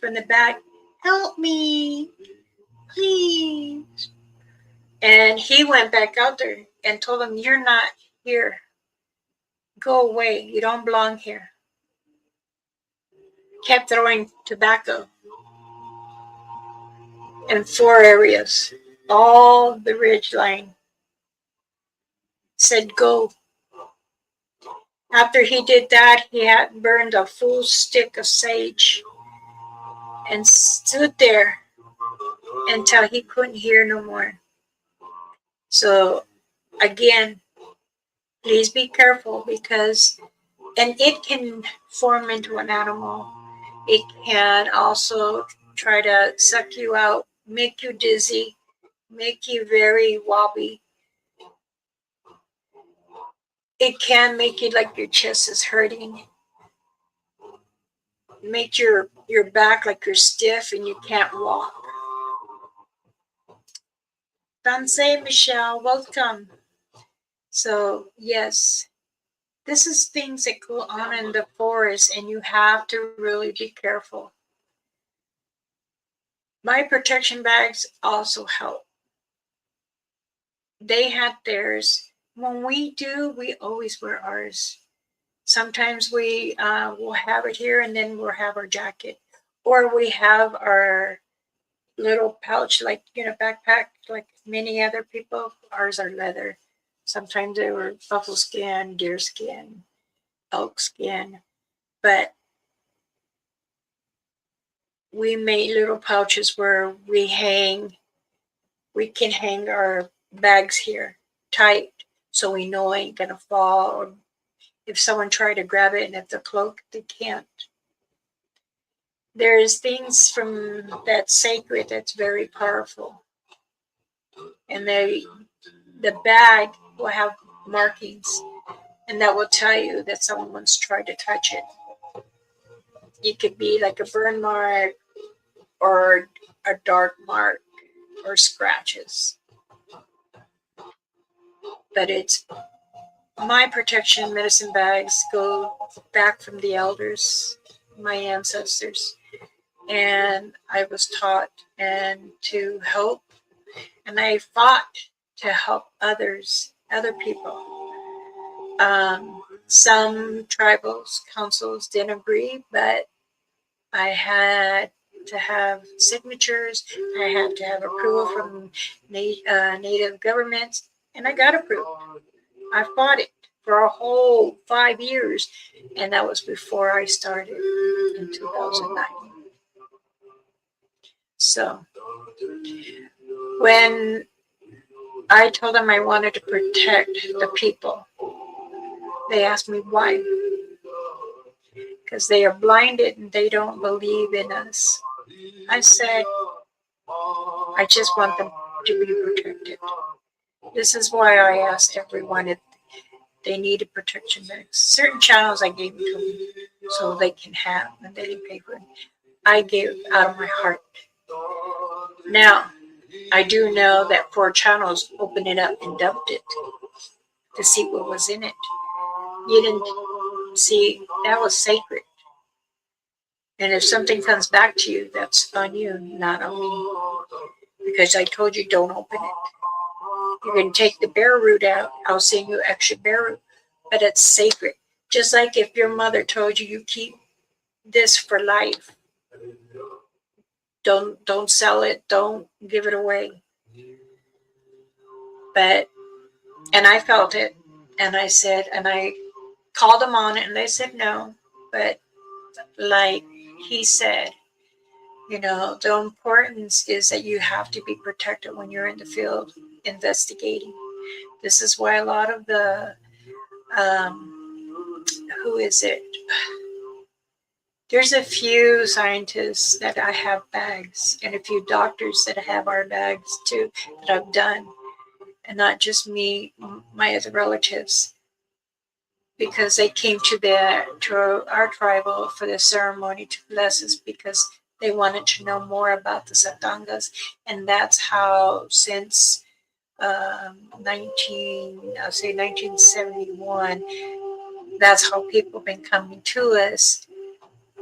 from the back, help me, please. And he went back out there and told them, you're not here. Go away. You don't belong here. Kept throwing tobacco in 4 areas, all the ridge line. Said, go. After he did that, he had burned a full stick of sage and stood there until he couldn't hear no more. So again, please be careful, because, and it can form into an animal. It can also try to suck you out, make you dizzy, make you very wobbly. It can make you like your chest is hurting, make your back like you're stiff and you can't walk. TANSI, Michelle, welcome. So, yes, this is things that go on in the forest, and you have to really be careful. My protection bags also help. They had theirs. When we do, we always wear ours. Sometimes we will have it here, and then we'll have our jacket, or we have our little pouch, like backpack, like many other people. Ours are leather. Sometimes they were buffalo skin, deer skin, elk skin, but we made little pouches where we can hang our bags here tight, so we know it ain't gonna fall, or if someone tried to grab it and if the cloak, they can't. There's things from that sacred that's very powerful, and the bag will have markings, and that will tell you that someone once tried to touch it. It could be like a burn mark or a dark mark or scratches. But it's my protection medicine bags go back from the elders, my ancestors, and I was taught and to help, and I fought to help other people. Some tribals councils didn't agree, but I had to have signatures. I had to have approval from native governments, and I got approved. I fought it for a whole 5 years, and that was before I started in 2009. So when I told them I wanted to protect the people, they asked me why. Because they are blinded and they don't believe in us. I said, I just want them to be protected. This is why I asked everyone if they needed protection bags. Certain channels I gave to them so they can have, and they didn't pay for it. I gave out of my heart. Now, I do know that 4 channels opened it up and dumped it to see what was in it. You didn't see, that was sacred. And if something comes back to you, that's on you, not on me. Because I told you, don't open it. You can take the bare root out. I'll send you extra bare root. But it's sacred. Just like if your mother told you, you keep this for life. Don't sell it. Don't give it away. But, and I felt it. And I said, and I called them on it, and they said no. But like he said, the importance is that you have to be protected when you're in the field investigating. This is why a lot of the, who is it? There's a few scientists that I have bags, and a few doctors that have our bags too, that I've done. And not just me, my other relatives. Because they came to our tribal for the ceremony to bless us, because they wanted to know more about the Satangas. And that's how, since 1971, that's how people have been coming to us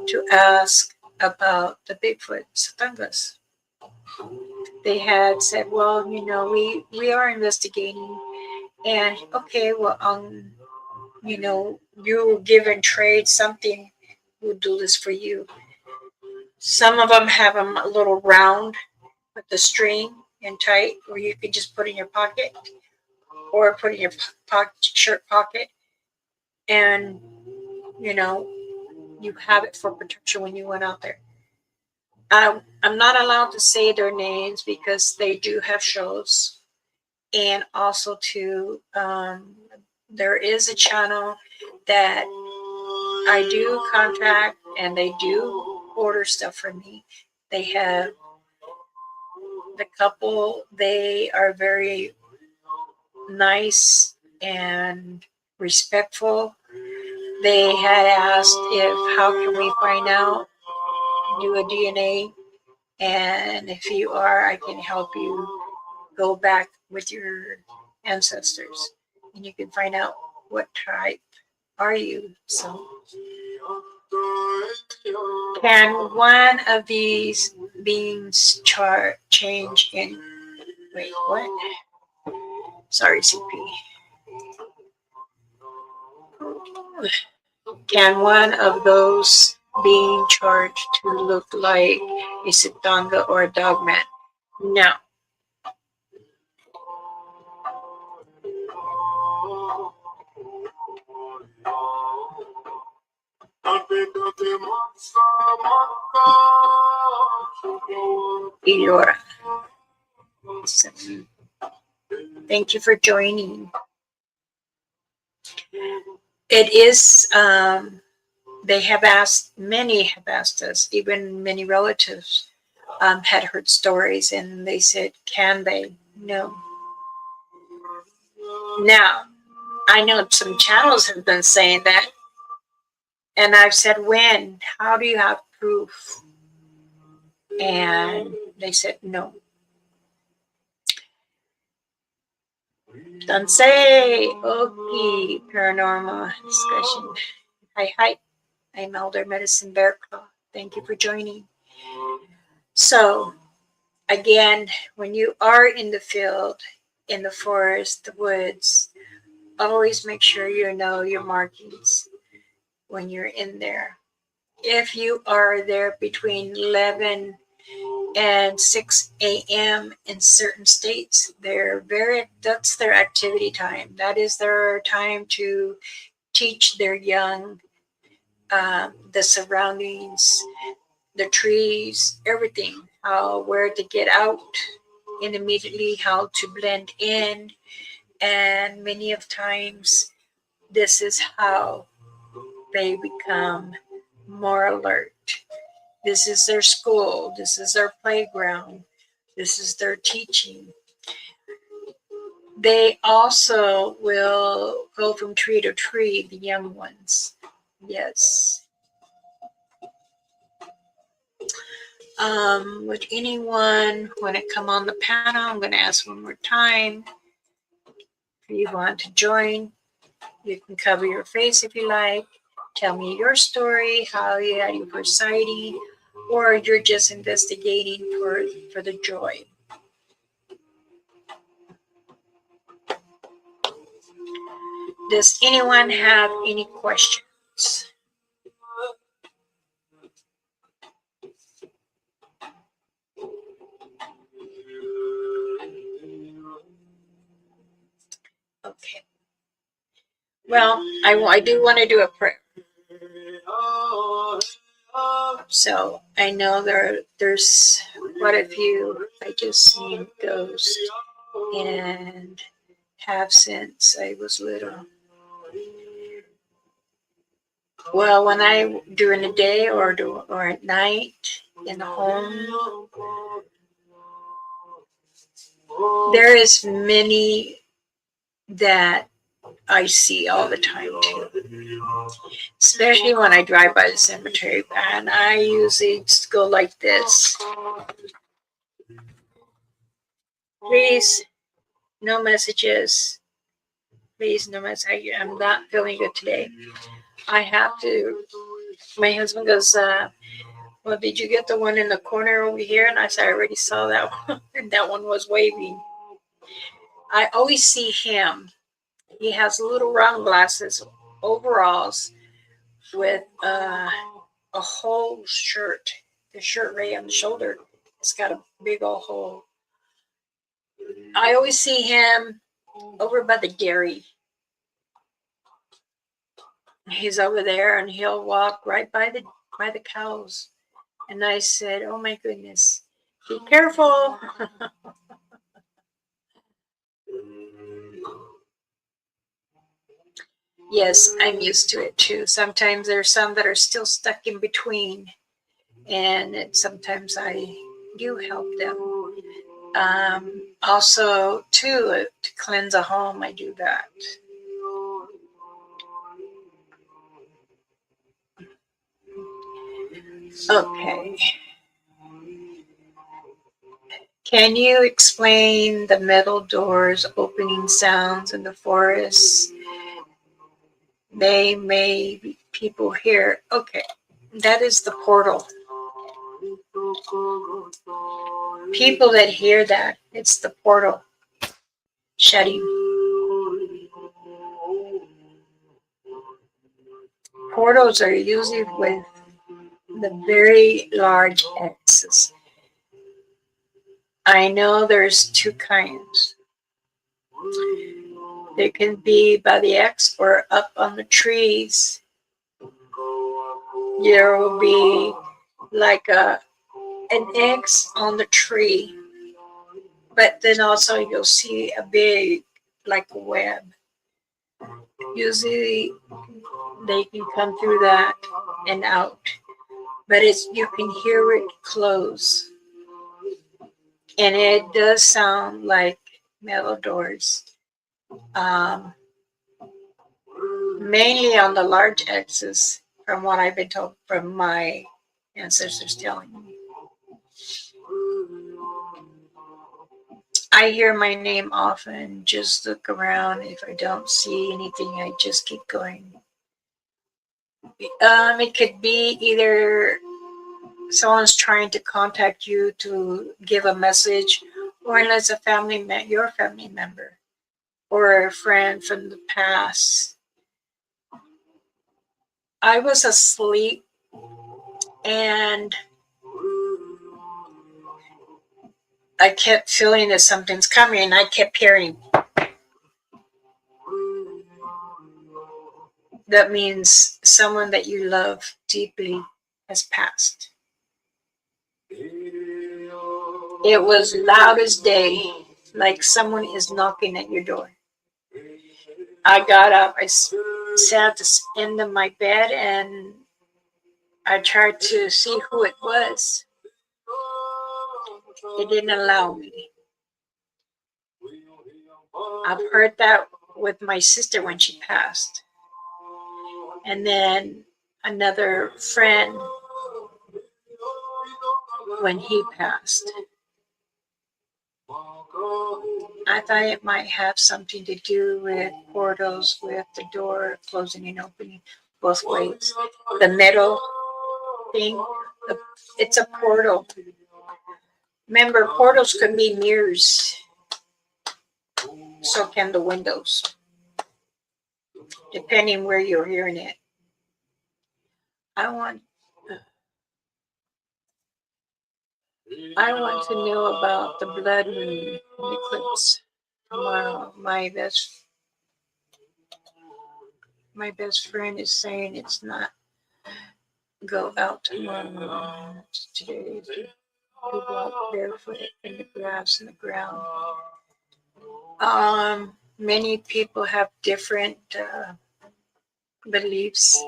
to ask about the Bigfoot Satangas. They had said, well, we are investigating, and okay, well, you give and trade something, we'll do this for you. Some of them have them a little round with the string and tight, where you can just put in your pocket or put in your shirt pocket, and you have it for protection when you went out there. I'm not allowed to say their names because they do have shows, and also to there is a channel that I do contact, and they do order stuff from me. They have the couple, they are very nice and respectful. They had asked how can we find out, do a DNA, and if you are, I can help you go back with your ancestors and you can find out what tribe are you. So can one of these beings change in, wait, what? Sorry, CP. Can one of those being charged to look like a Sitanga or a dogman? No. Ilora. So, thank you for joining. It is, they have asked, many have asked us, even many relatives had heard stories and they said, can they? No. Now, I know some channels have been saying that, and I've said, when? How do you have proof? And they said, no. TANSI, OTHEY, paranormal discussion. Hi. I'm Elder Medicine Bear Claw. Thank you for joining. So, again, when you are in the field, in the forest, the woods, always make sure you know your markings when you're in there. If you are there between 11 and 6 a.m. in certain states, that's their activity time. That is their time to teach their young the surroundings, the trees, everything, where to get out, and immediately how to blend in. And many of times, this is how they become more alert. This is their school. This is their playground. This is their teaching. They also will go from tree to tree, the young ones. Yes. Would anyone want to come on the panel? I'm going to ask one more time. If you want to join, you can cover your face if you like. Tell me your story, how you had your first sighting, or you're just investigating for the joy. Does anyone have any questions? Okay. Well, I do want to do a prayer. So I know there's quite a few. I just seen ghosts and have since I was little. Well, when I during the day or at night in the home, there is many that I see all the time too. Especially when I drive by the cemetery, and I usually just go like this. Please, no messages. Please, no messages. I'm not feeling good today. I have to. My husband goes, well, did you get the one in the corner over here? And I said, I already saw that one. And that one was waving. I always see him. He has little round glasses, overalls, with a whole shirt. The shirt right on the shoulder. It's got a big old hole. I always see him over by the dairy. He's over there and he'll walk right by the cows. And I said, oh my goodness, be careful. Yes, I'm used to it too. Sometimes there's some that are still stuck in between. And sometimes I do help them. Also, too, to cleanse a home, I do that. Okay. Can you explain the metal doors opening sounds in the forest? They may people hear. Okay, that is the portal. People that hear that, it's the portal shutting. Portals are usually with the very large X's. I know there's two kinds. They can be by the X or up on the trees. There will be like an X on the tree, but then also you'll see a big, like a web. Usually they can come through that and out, but you can hear it close, and it does sound like metal doors. Mainly on the large X's, from what I've been told from my ancestors telling me. I hear my name often, just look around. If I don't see anything, I just keep going. It could be either someone's trying to contact you to give a message, or unless your family member, or a friend from the past. I was asleep and I kept feeling that something's coming, and I kept hearing. That means someone that you love deeply has passed. It was loud as day, like someone is knocking at your door. I got up, I sat at the end of my bed, and I tried to see who it was. It didn't allow me. I've heard that with my sister when she passed. And then another friend when he passed. I thought it might have something to do with portals, with the door closing and opening both ways. The metal thing, it's a portal. Remember, portals can be mirrors. So can the windows, depending where you're hearing it. I want to know about the blood moon eclipse tomorrow. My best friend is saying it's not go out tomorrow. Today to walk barefoot in the grass and the ground. Many people have different beliefs.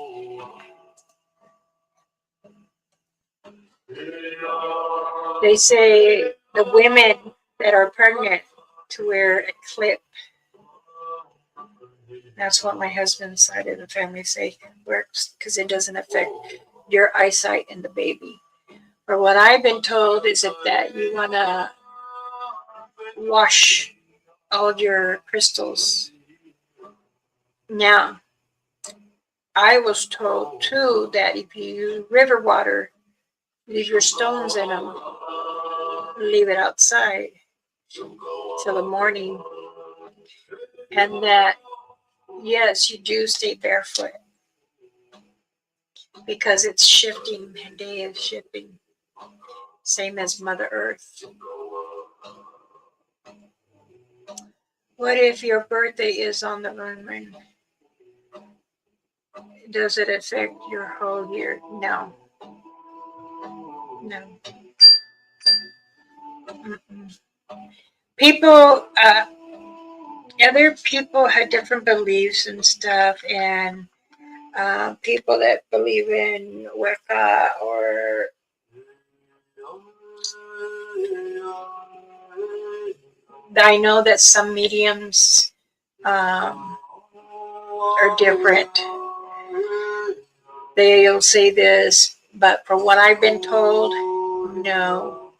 They say the women that are pregnant to wear a clip. That's what my husband's side of the family say works, because it doesn't affect your eyesight and the baby. Or what I've been told is that you want to wash all your crystals. Now, I was told too that if you use river water, leave your stones in them, leave it outside till the morning, and that yes, you do stay barefoot because it's shifting. Day is shifting, same as Mother Earth. What if your birthday is on the moon? Does it affect your whole year? No. No. Mm-mm. People, other people had different beliefs and stuff, and people that believe in Wicca or I know that some mediums are different. They'll say this, but for what I've been told, no.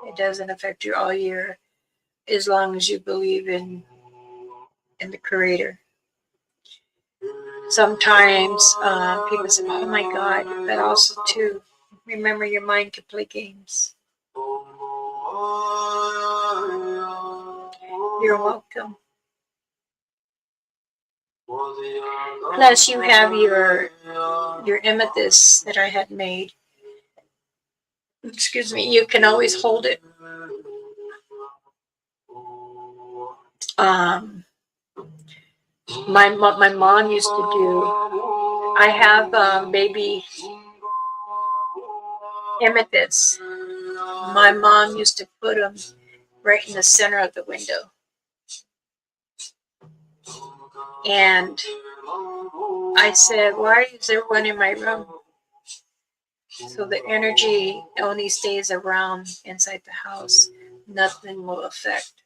It doesn't affect you all year as long as you believe in the Creator. Sometimes people say, "Oh my God," but also too, remember your mind can play games. You're welcome. Plus, you have your amethyst that I had made. Excuse me. You can always hold it. My mom used to do. I have baby amethyst. My mom used to put them right in the center of the window. And I said, "Why is there one in my room?" So the energy only stays around inside the house. Nothing will affect.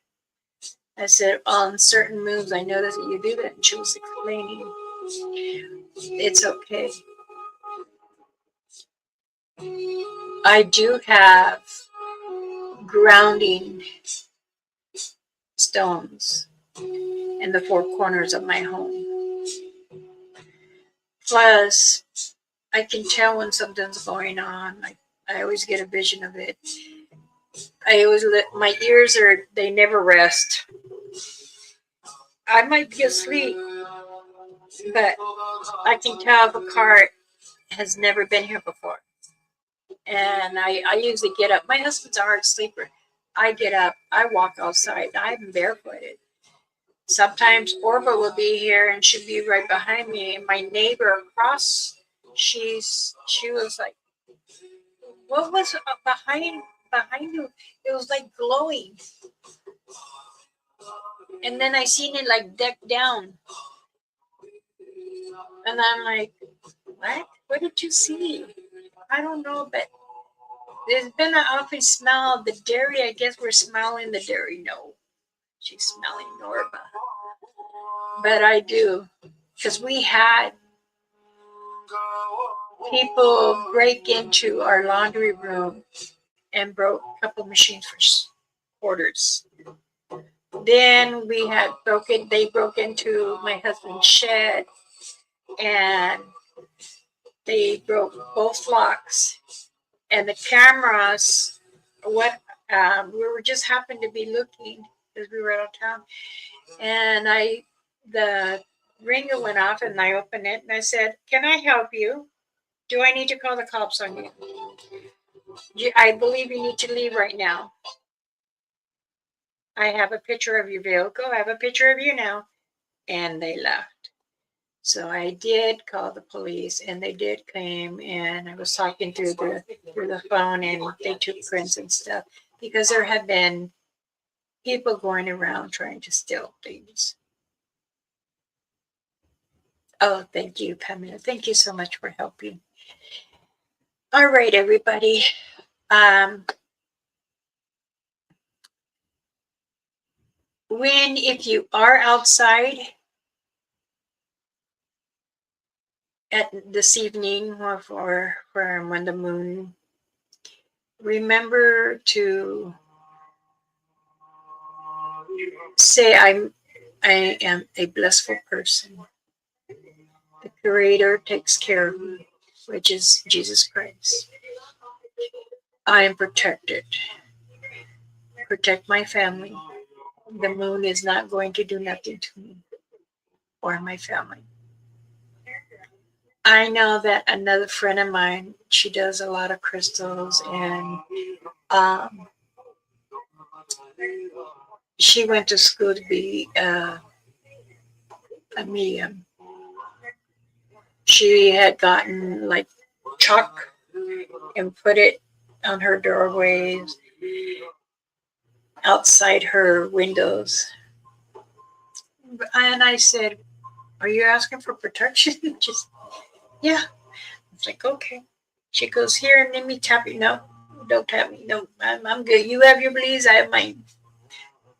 I said, on certain moves, I noticed that you do that. And she was explaining, it's okay. I do have grounding stones in the four corners of my home. Plus, I can tell when something's going on. I always get a vision of it. I always my ears they never rest. I might be asleep, but I can tell if a car has never been here before. And I usually get up. My husband's a hard sleeper. I get up, I walk outside. I'm barefooted. Sometimes Orva will be here and she'll be right behind me. And my neighbor across, she was like, "What was behind you?" It was like glowing. And then I seen it like decked down. And I'm like, "What? What did you see?" I don't know, but there's been an awful smell of the dairy. I guess we're smelling the dairy. No, she's smelling Norba. But I do, because we had people break into our laundry room and broke a couple machines for quarters. Then we had they broke into my husband's shed and they broke both locks. And the cameras, we were just happened to be looking because we were out of town. And the ringer went off and I opened it and I said, "Can I help you? Do I need to call the cops on you? I believe you need to leave right now. I have a picture of your vehicle. I have a picture of you now." And they left. So I did call the police and they did come and I was talking through the phone and they took prints and stuff because there had been people going around trying to steal things. Oh, thank you, Pamela. Thank you so much for helping. All right, everybody. If you are outside at this evening or when the moon, remember to say, I am a blissful person. The Creator takes care of me, which is Jesus Christ. I am protected. Protect my family. The moon is not going to do nothing to me or my family. I know that another friend of mine, she does a lot of crystals and she went to school to be a medium. She had gotten like chalk and put it on her doorways, outside her windows. And I said, "Are you asking for protection?" Just, yeah. It's like, okay. She goes, "Here, let me tap you." No, don't tap me. No, I'm good. You have your beliefs, I have mine.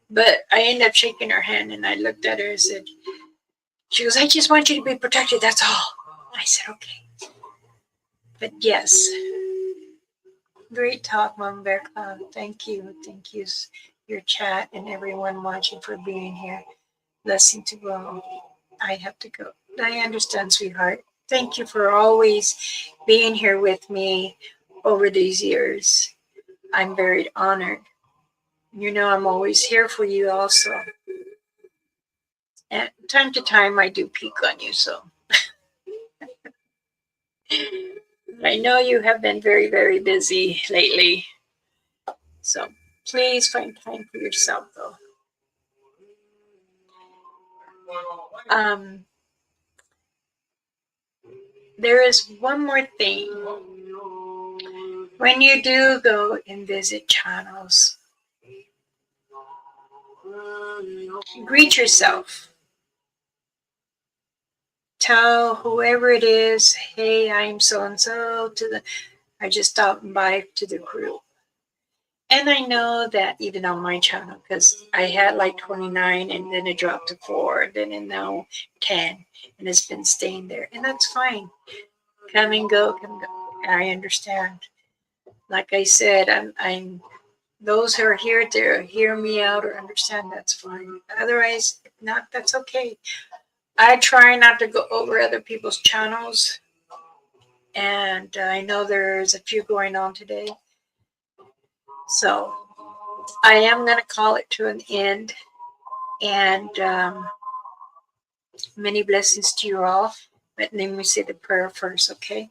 But I ended up shaking her hand and I looked at her and said, she goes, "I just want you to be protected. That's all." I said, "Okay." But yes, Great talk, Mom Bear Cloud. Thank you. Thank you, your chat, and everyone watching for being here. Blessing to all. I have to go. I understand, sweetheart. Thank you for always being here with me over these years. I'm very honored. You know, I'm always here for you also. And time to time, I do peek on you, so I know you have been very, very busy lately. So please find time for yourself, though. There is one more thing. When you do go and visit channels, greet yourself. Tell whoever it is, hey, I'm so and so. I just stopped by to the group. And I know that even on my channel, because I had like 29 and then it dropped to 4, then and now 10, and it's been staying there. And that's fine. Come and go, come and go. I understand. Like I said, I'm those who are here to hear me out or understand, that's fine. Otherwise, if not, that's okay. I try not to go over other people's channels, and I know there's a few going on today. So I am going to call it to an end, and many blessings to you all. But let me say the prayer first, okay?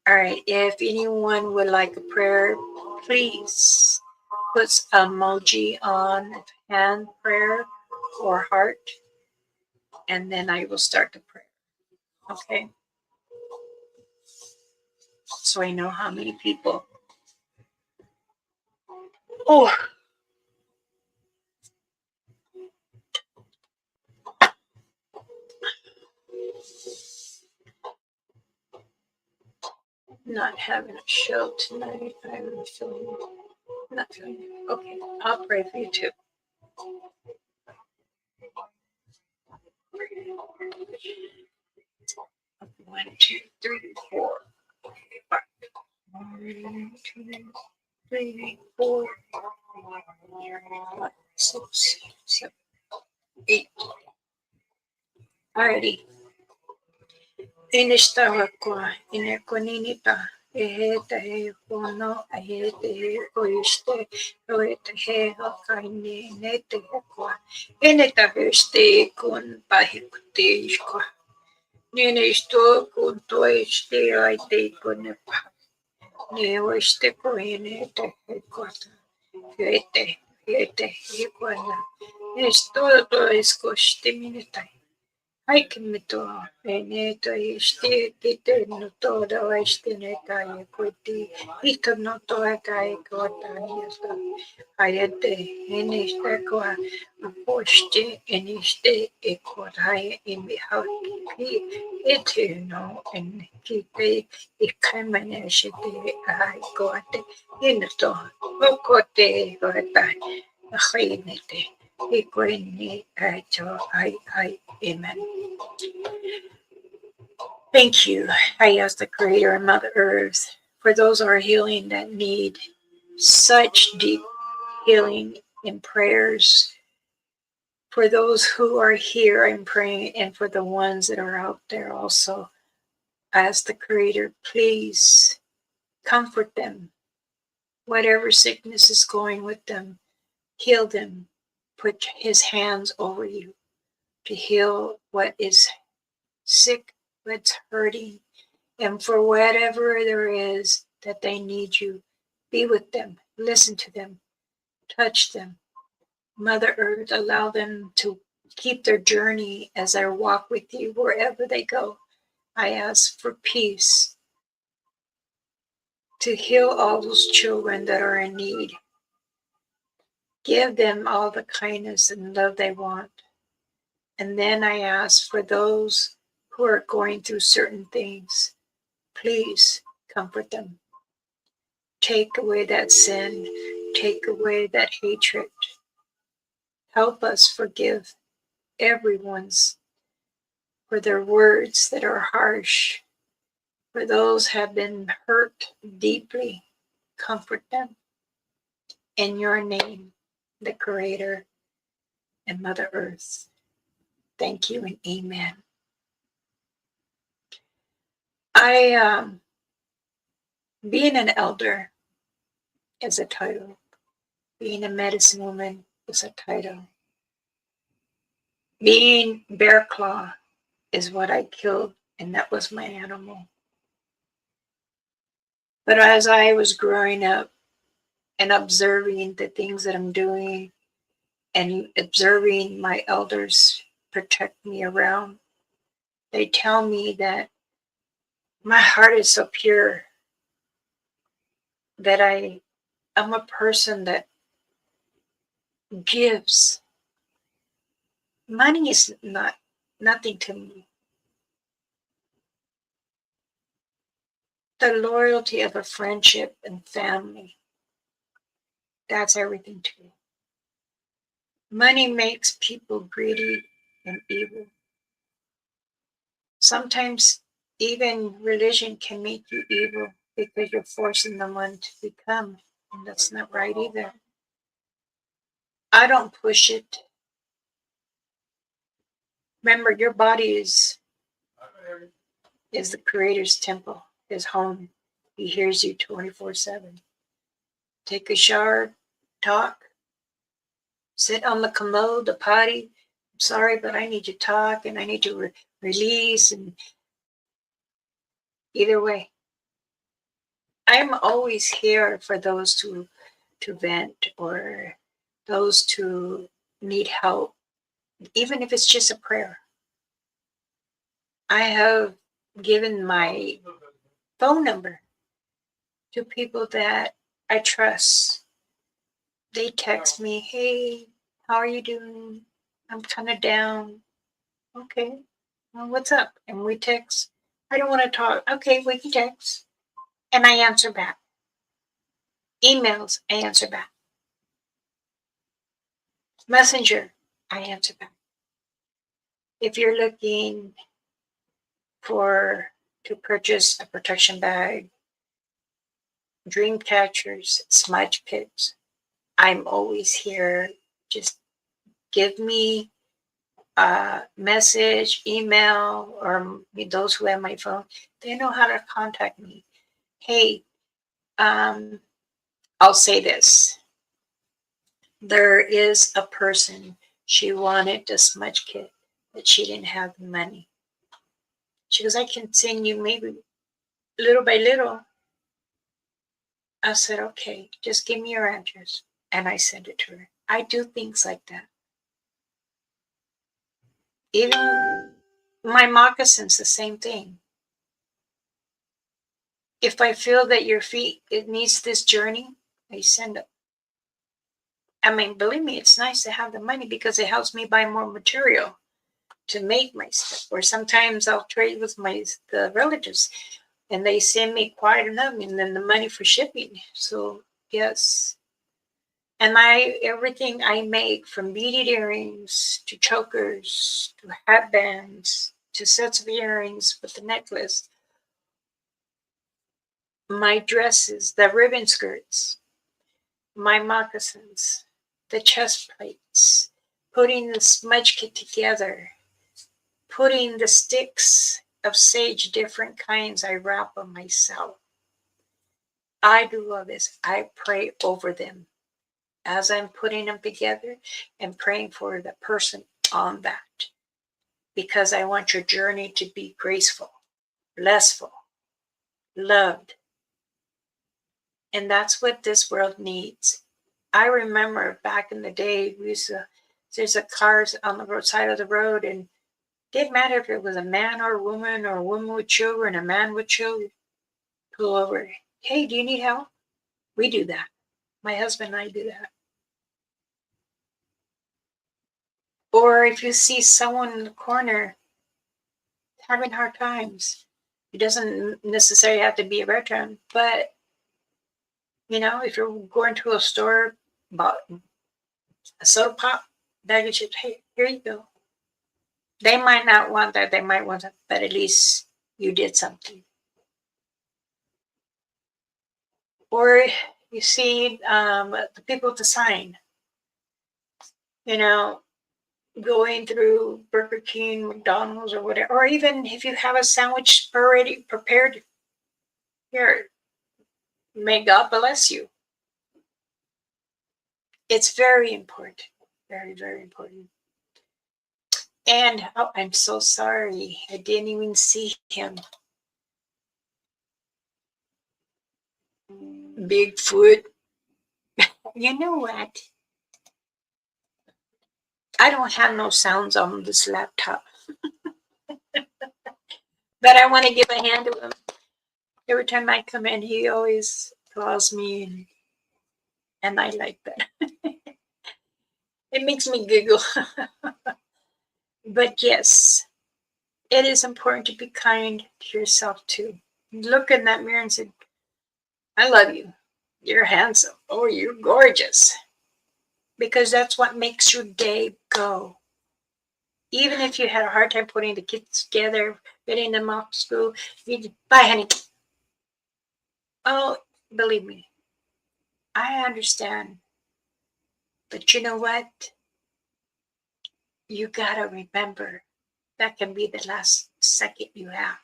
All right, if anyone would like a prayer, please put emoji on hand prayer or heart, and then I will start the prayer, okay? So I know how many people. Oh, not having a show tonight. I'm feeling not feeling it. Okay, I'll pray for you too. 1, 2, 3, 4, 5. 1, 2, 3, 4, 5, 6, 7, 8. Alrighty. Inishtawa kwa inekoninita. Eheta he kono ahete he oiste oete he hokaine nete he kwa eneta heste kun pahikute iskwa nene isto kun to este aite kun pa ne oiste ko enete he kwata hete he kwana esto to iskoste mineta. Ai que me to eneto este que no todo este neta e cuiti ito no to kai kota nieta ayete en este kwa poste en este ekorai in mi hauki ete no en kite e kaimane shite ai kote in to okote kota ahinete Ikweni acho I amen. Thank you. I ask the Creator and Mother Earth for those who are healing that need such deep healing in prayers. For those who are here, I'm praying, and for the ones that are out there also. I ask the Creator, please comfort them. Whatever sickness is going with them, heal them. Put His hands over you to heal what is sick, what's hurting, and for whatever there is that they need you, be with them, listen to them, touch them. Mother Earth, allow them to keep their journey as they walk with you wherever they go. I ask for peace to heal all those children that are in need. Give them all the kindness and love they want. And then I ask for those who are going through certain things, please comfort them. Take away that sin. Take away that hatred. Help us forgive everyone's for their words that are harsh, for those have been hurt deeply. Comfort them. In your name, the Creator and Mother Earth. Thank you and amen. Being an elder is a title. Being a medicine woman is a title. Being Bear Claw is what I killed, and that was my animal. But as I was growing up and observing the things that I'm doing and observing my elders protect me around, they tell me that my heart is so pure that I'm a person that gives. Money is nothing to me. The loyalty of a friendship and family, that's everything to me. Money makes people greedy and evil. Sometimes even religion can make you evil because you're forcing them on to become, and that's not right either. I don't push it. Remember, your body is the Creator's temple, his home. He hears you 24/7. Take a shower, talk, sit on the commode, the potty. I'm sorry, but I need to talk and I need to release. And either way, I'm always here for those to vent or those to need help, even if it's just a prayer. I have given my phone number to people that I trust. They text me, hey, how are you doing? I'm kind of down. Okay, well, what's up? And we text. I don't want to talk. Okay, we can text. And I answer back. Emails, I answer back. Messenger, I answer back. If you're looking to purchase a protection bag, dream catchers, smudge pits, I'm always here. Just give me a message, email, or those who have my phone. They know how to contact me. Hey, I'll say this. There is a person, she wanted a smudge kit, but she didn't have the money. She goes, I can send you maybe little by little. I said, okay, just give me your address. And I sent it to her. I do things like that. Even my moccasins, the same thing. If I feel that your feet, it needs this journey, I send it. I mean, believe me, it's nice to have the money because it helps me buy more material to make my stuff. Or sometimes I'll trade with the relatives and they send me quite enough and then the money for shipping. So yes. And everything I make, from beaded earrings to chokers to headbands to sets of earrings with the necklace, my dresses, the ribbon skirts, my moccasins, the chest plates, putting the smudge kit together, putting the sticks of sage, different kinds, I wrap them myself. I do all this. I pray over them as I'm putting them together and praying for the person on that, because I want your journey to be graceful, blissful, loved. And that's what this world needs. I remember back in the day, there's a cars on the side of the road, and it didn't matter if it was a man or a woman with children, a man with children, pull over. Hey, do you need help? We do that. My husband and I do that. Or if you see someone in the corner having hard times, it doesn't necessarily have to be a veteran, but if you're going to a store, bought a soda pop, bag of chips, hey, here you go. They might not want that, they might want that, but at least you did something. Or you see the people at the sign, going through Burger King, McDonald's, or whatever, or even if you have a sandwich already prepared, here, may God bless you. It's very important, very, very important. And oh, I'm so sorry, I didn't even see him. Bigfoot. You know what? I don't have no sounds on this laptop, but I want to give a hand to him. Every time I come in, he always applauds me, and I like that. It makes me giggle. But yes, it is important to be kind to yourself too. Look in that mirror and say, I love you. You're handsome. Oh, you're gorgeous. Because that's what makes your day go. Even if you had a hard time putting the kids together, getting them off to school, bye, honey. Oh, believe me, I understand. But you know what? You gotta remember that can be the last second you have.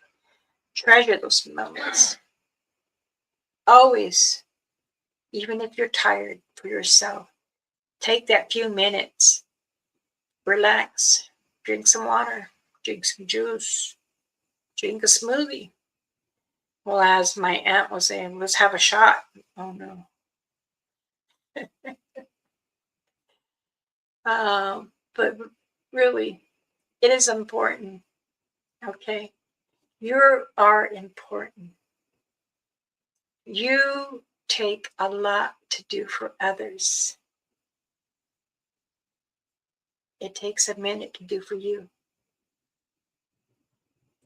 Treasure those moments. Always, even if you're tired, for yourself, take that few minutes, relax, drink some water, drink some juice, drink a smoothie. Well, as my aunt was saying, let's have a shot. Oh no. But really, it is important. Okay, you are important. You take a lot to do for others. It takes a minute to do for you.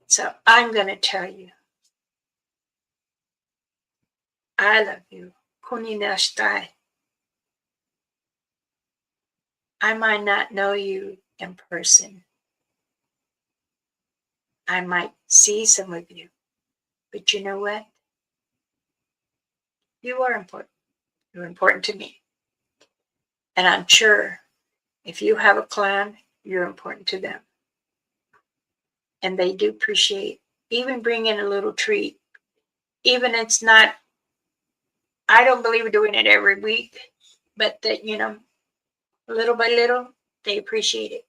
So I'm going to tell you, I love you. Kuninashtai. I might not know you in person. I might see some of you. But you know what? You are important. You're important to me. And I'm sure if you have a clan, you're important to them. And they do appreciate even bringing a little treat. Even it's not, I don't believe in doing it every week, but that, little by little, they appreciate it.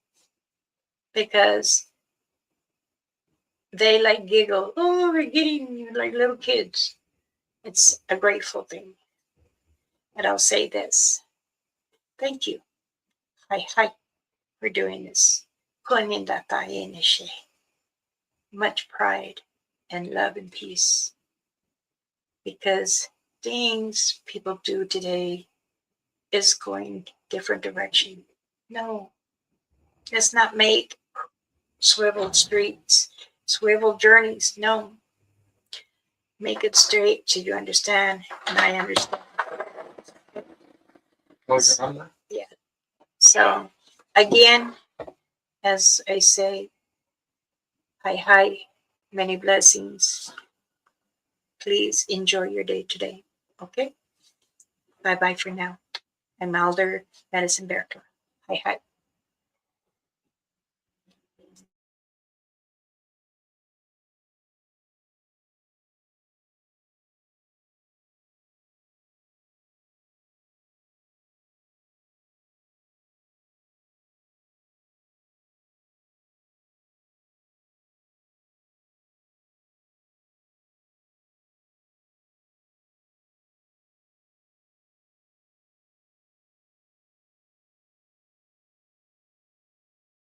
Because they like giggle, oh, we're getting you like little kids. It's a grateful thing. And I'll say this. Thank you. Hi, for doing this. Much pride and love and peace. Because things people do today is going different direction. No, let's not make swivel streets, swivel journeys. No, make it straight so you understand and I understand. Yeah. So again, as I say, hi, many blessings. Please enjoy your day today. Okay? Bye for now. I'm Alder Medicine Berkla. Hi.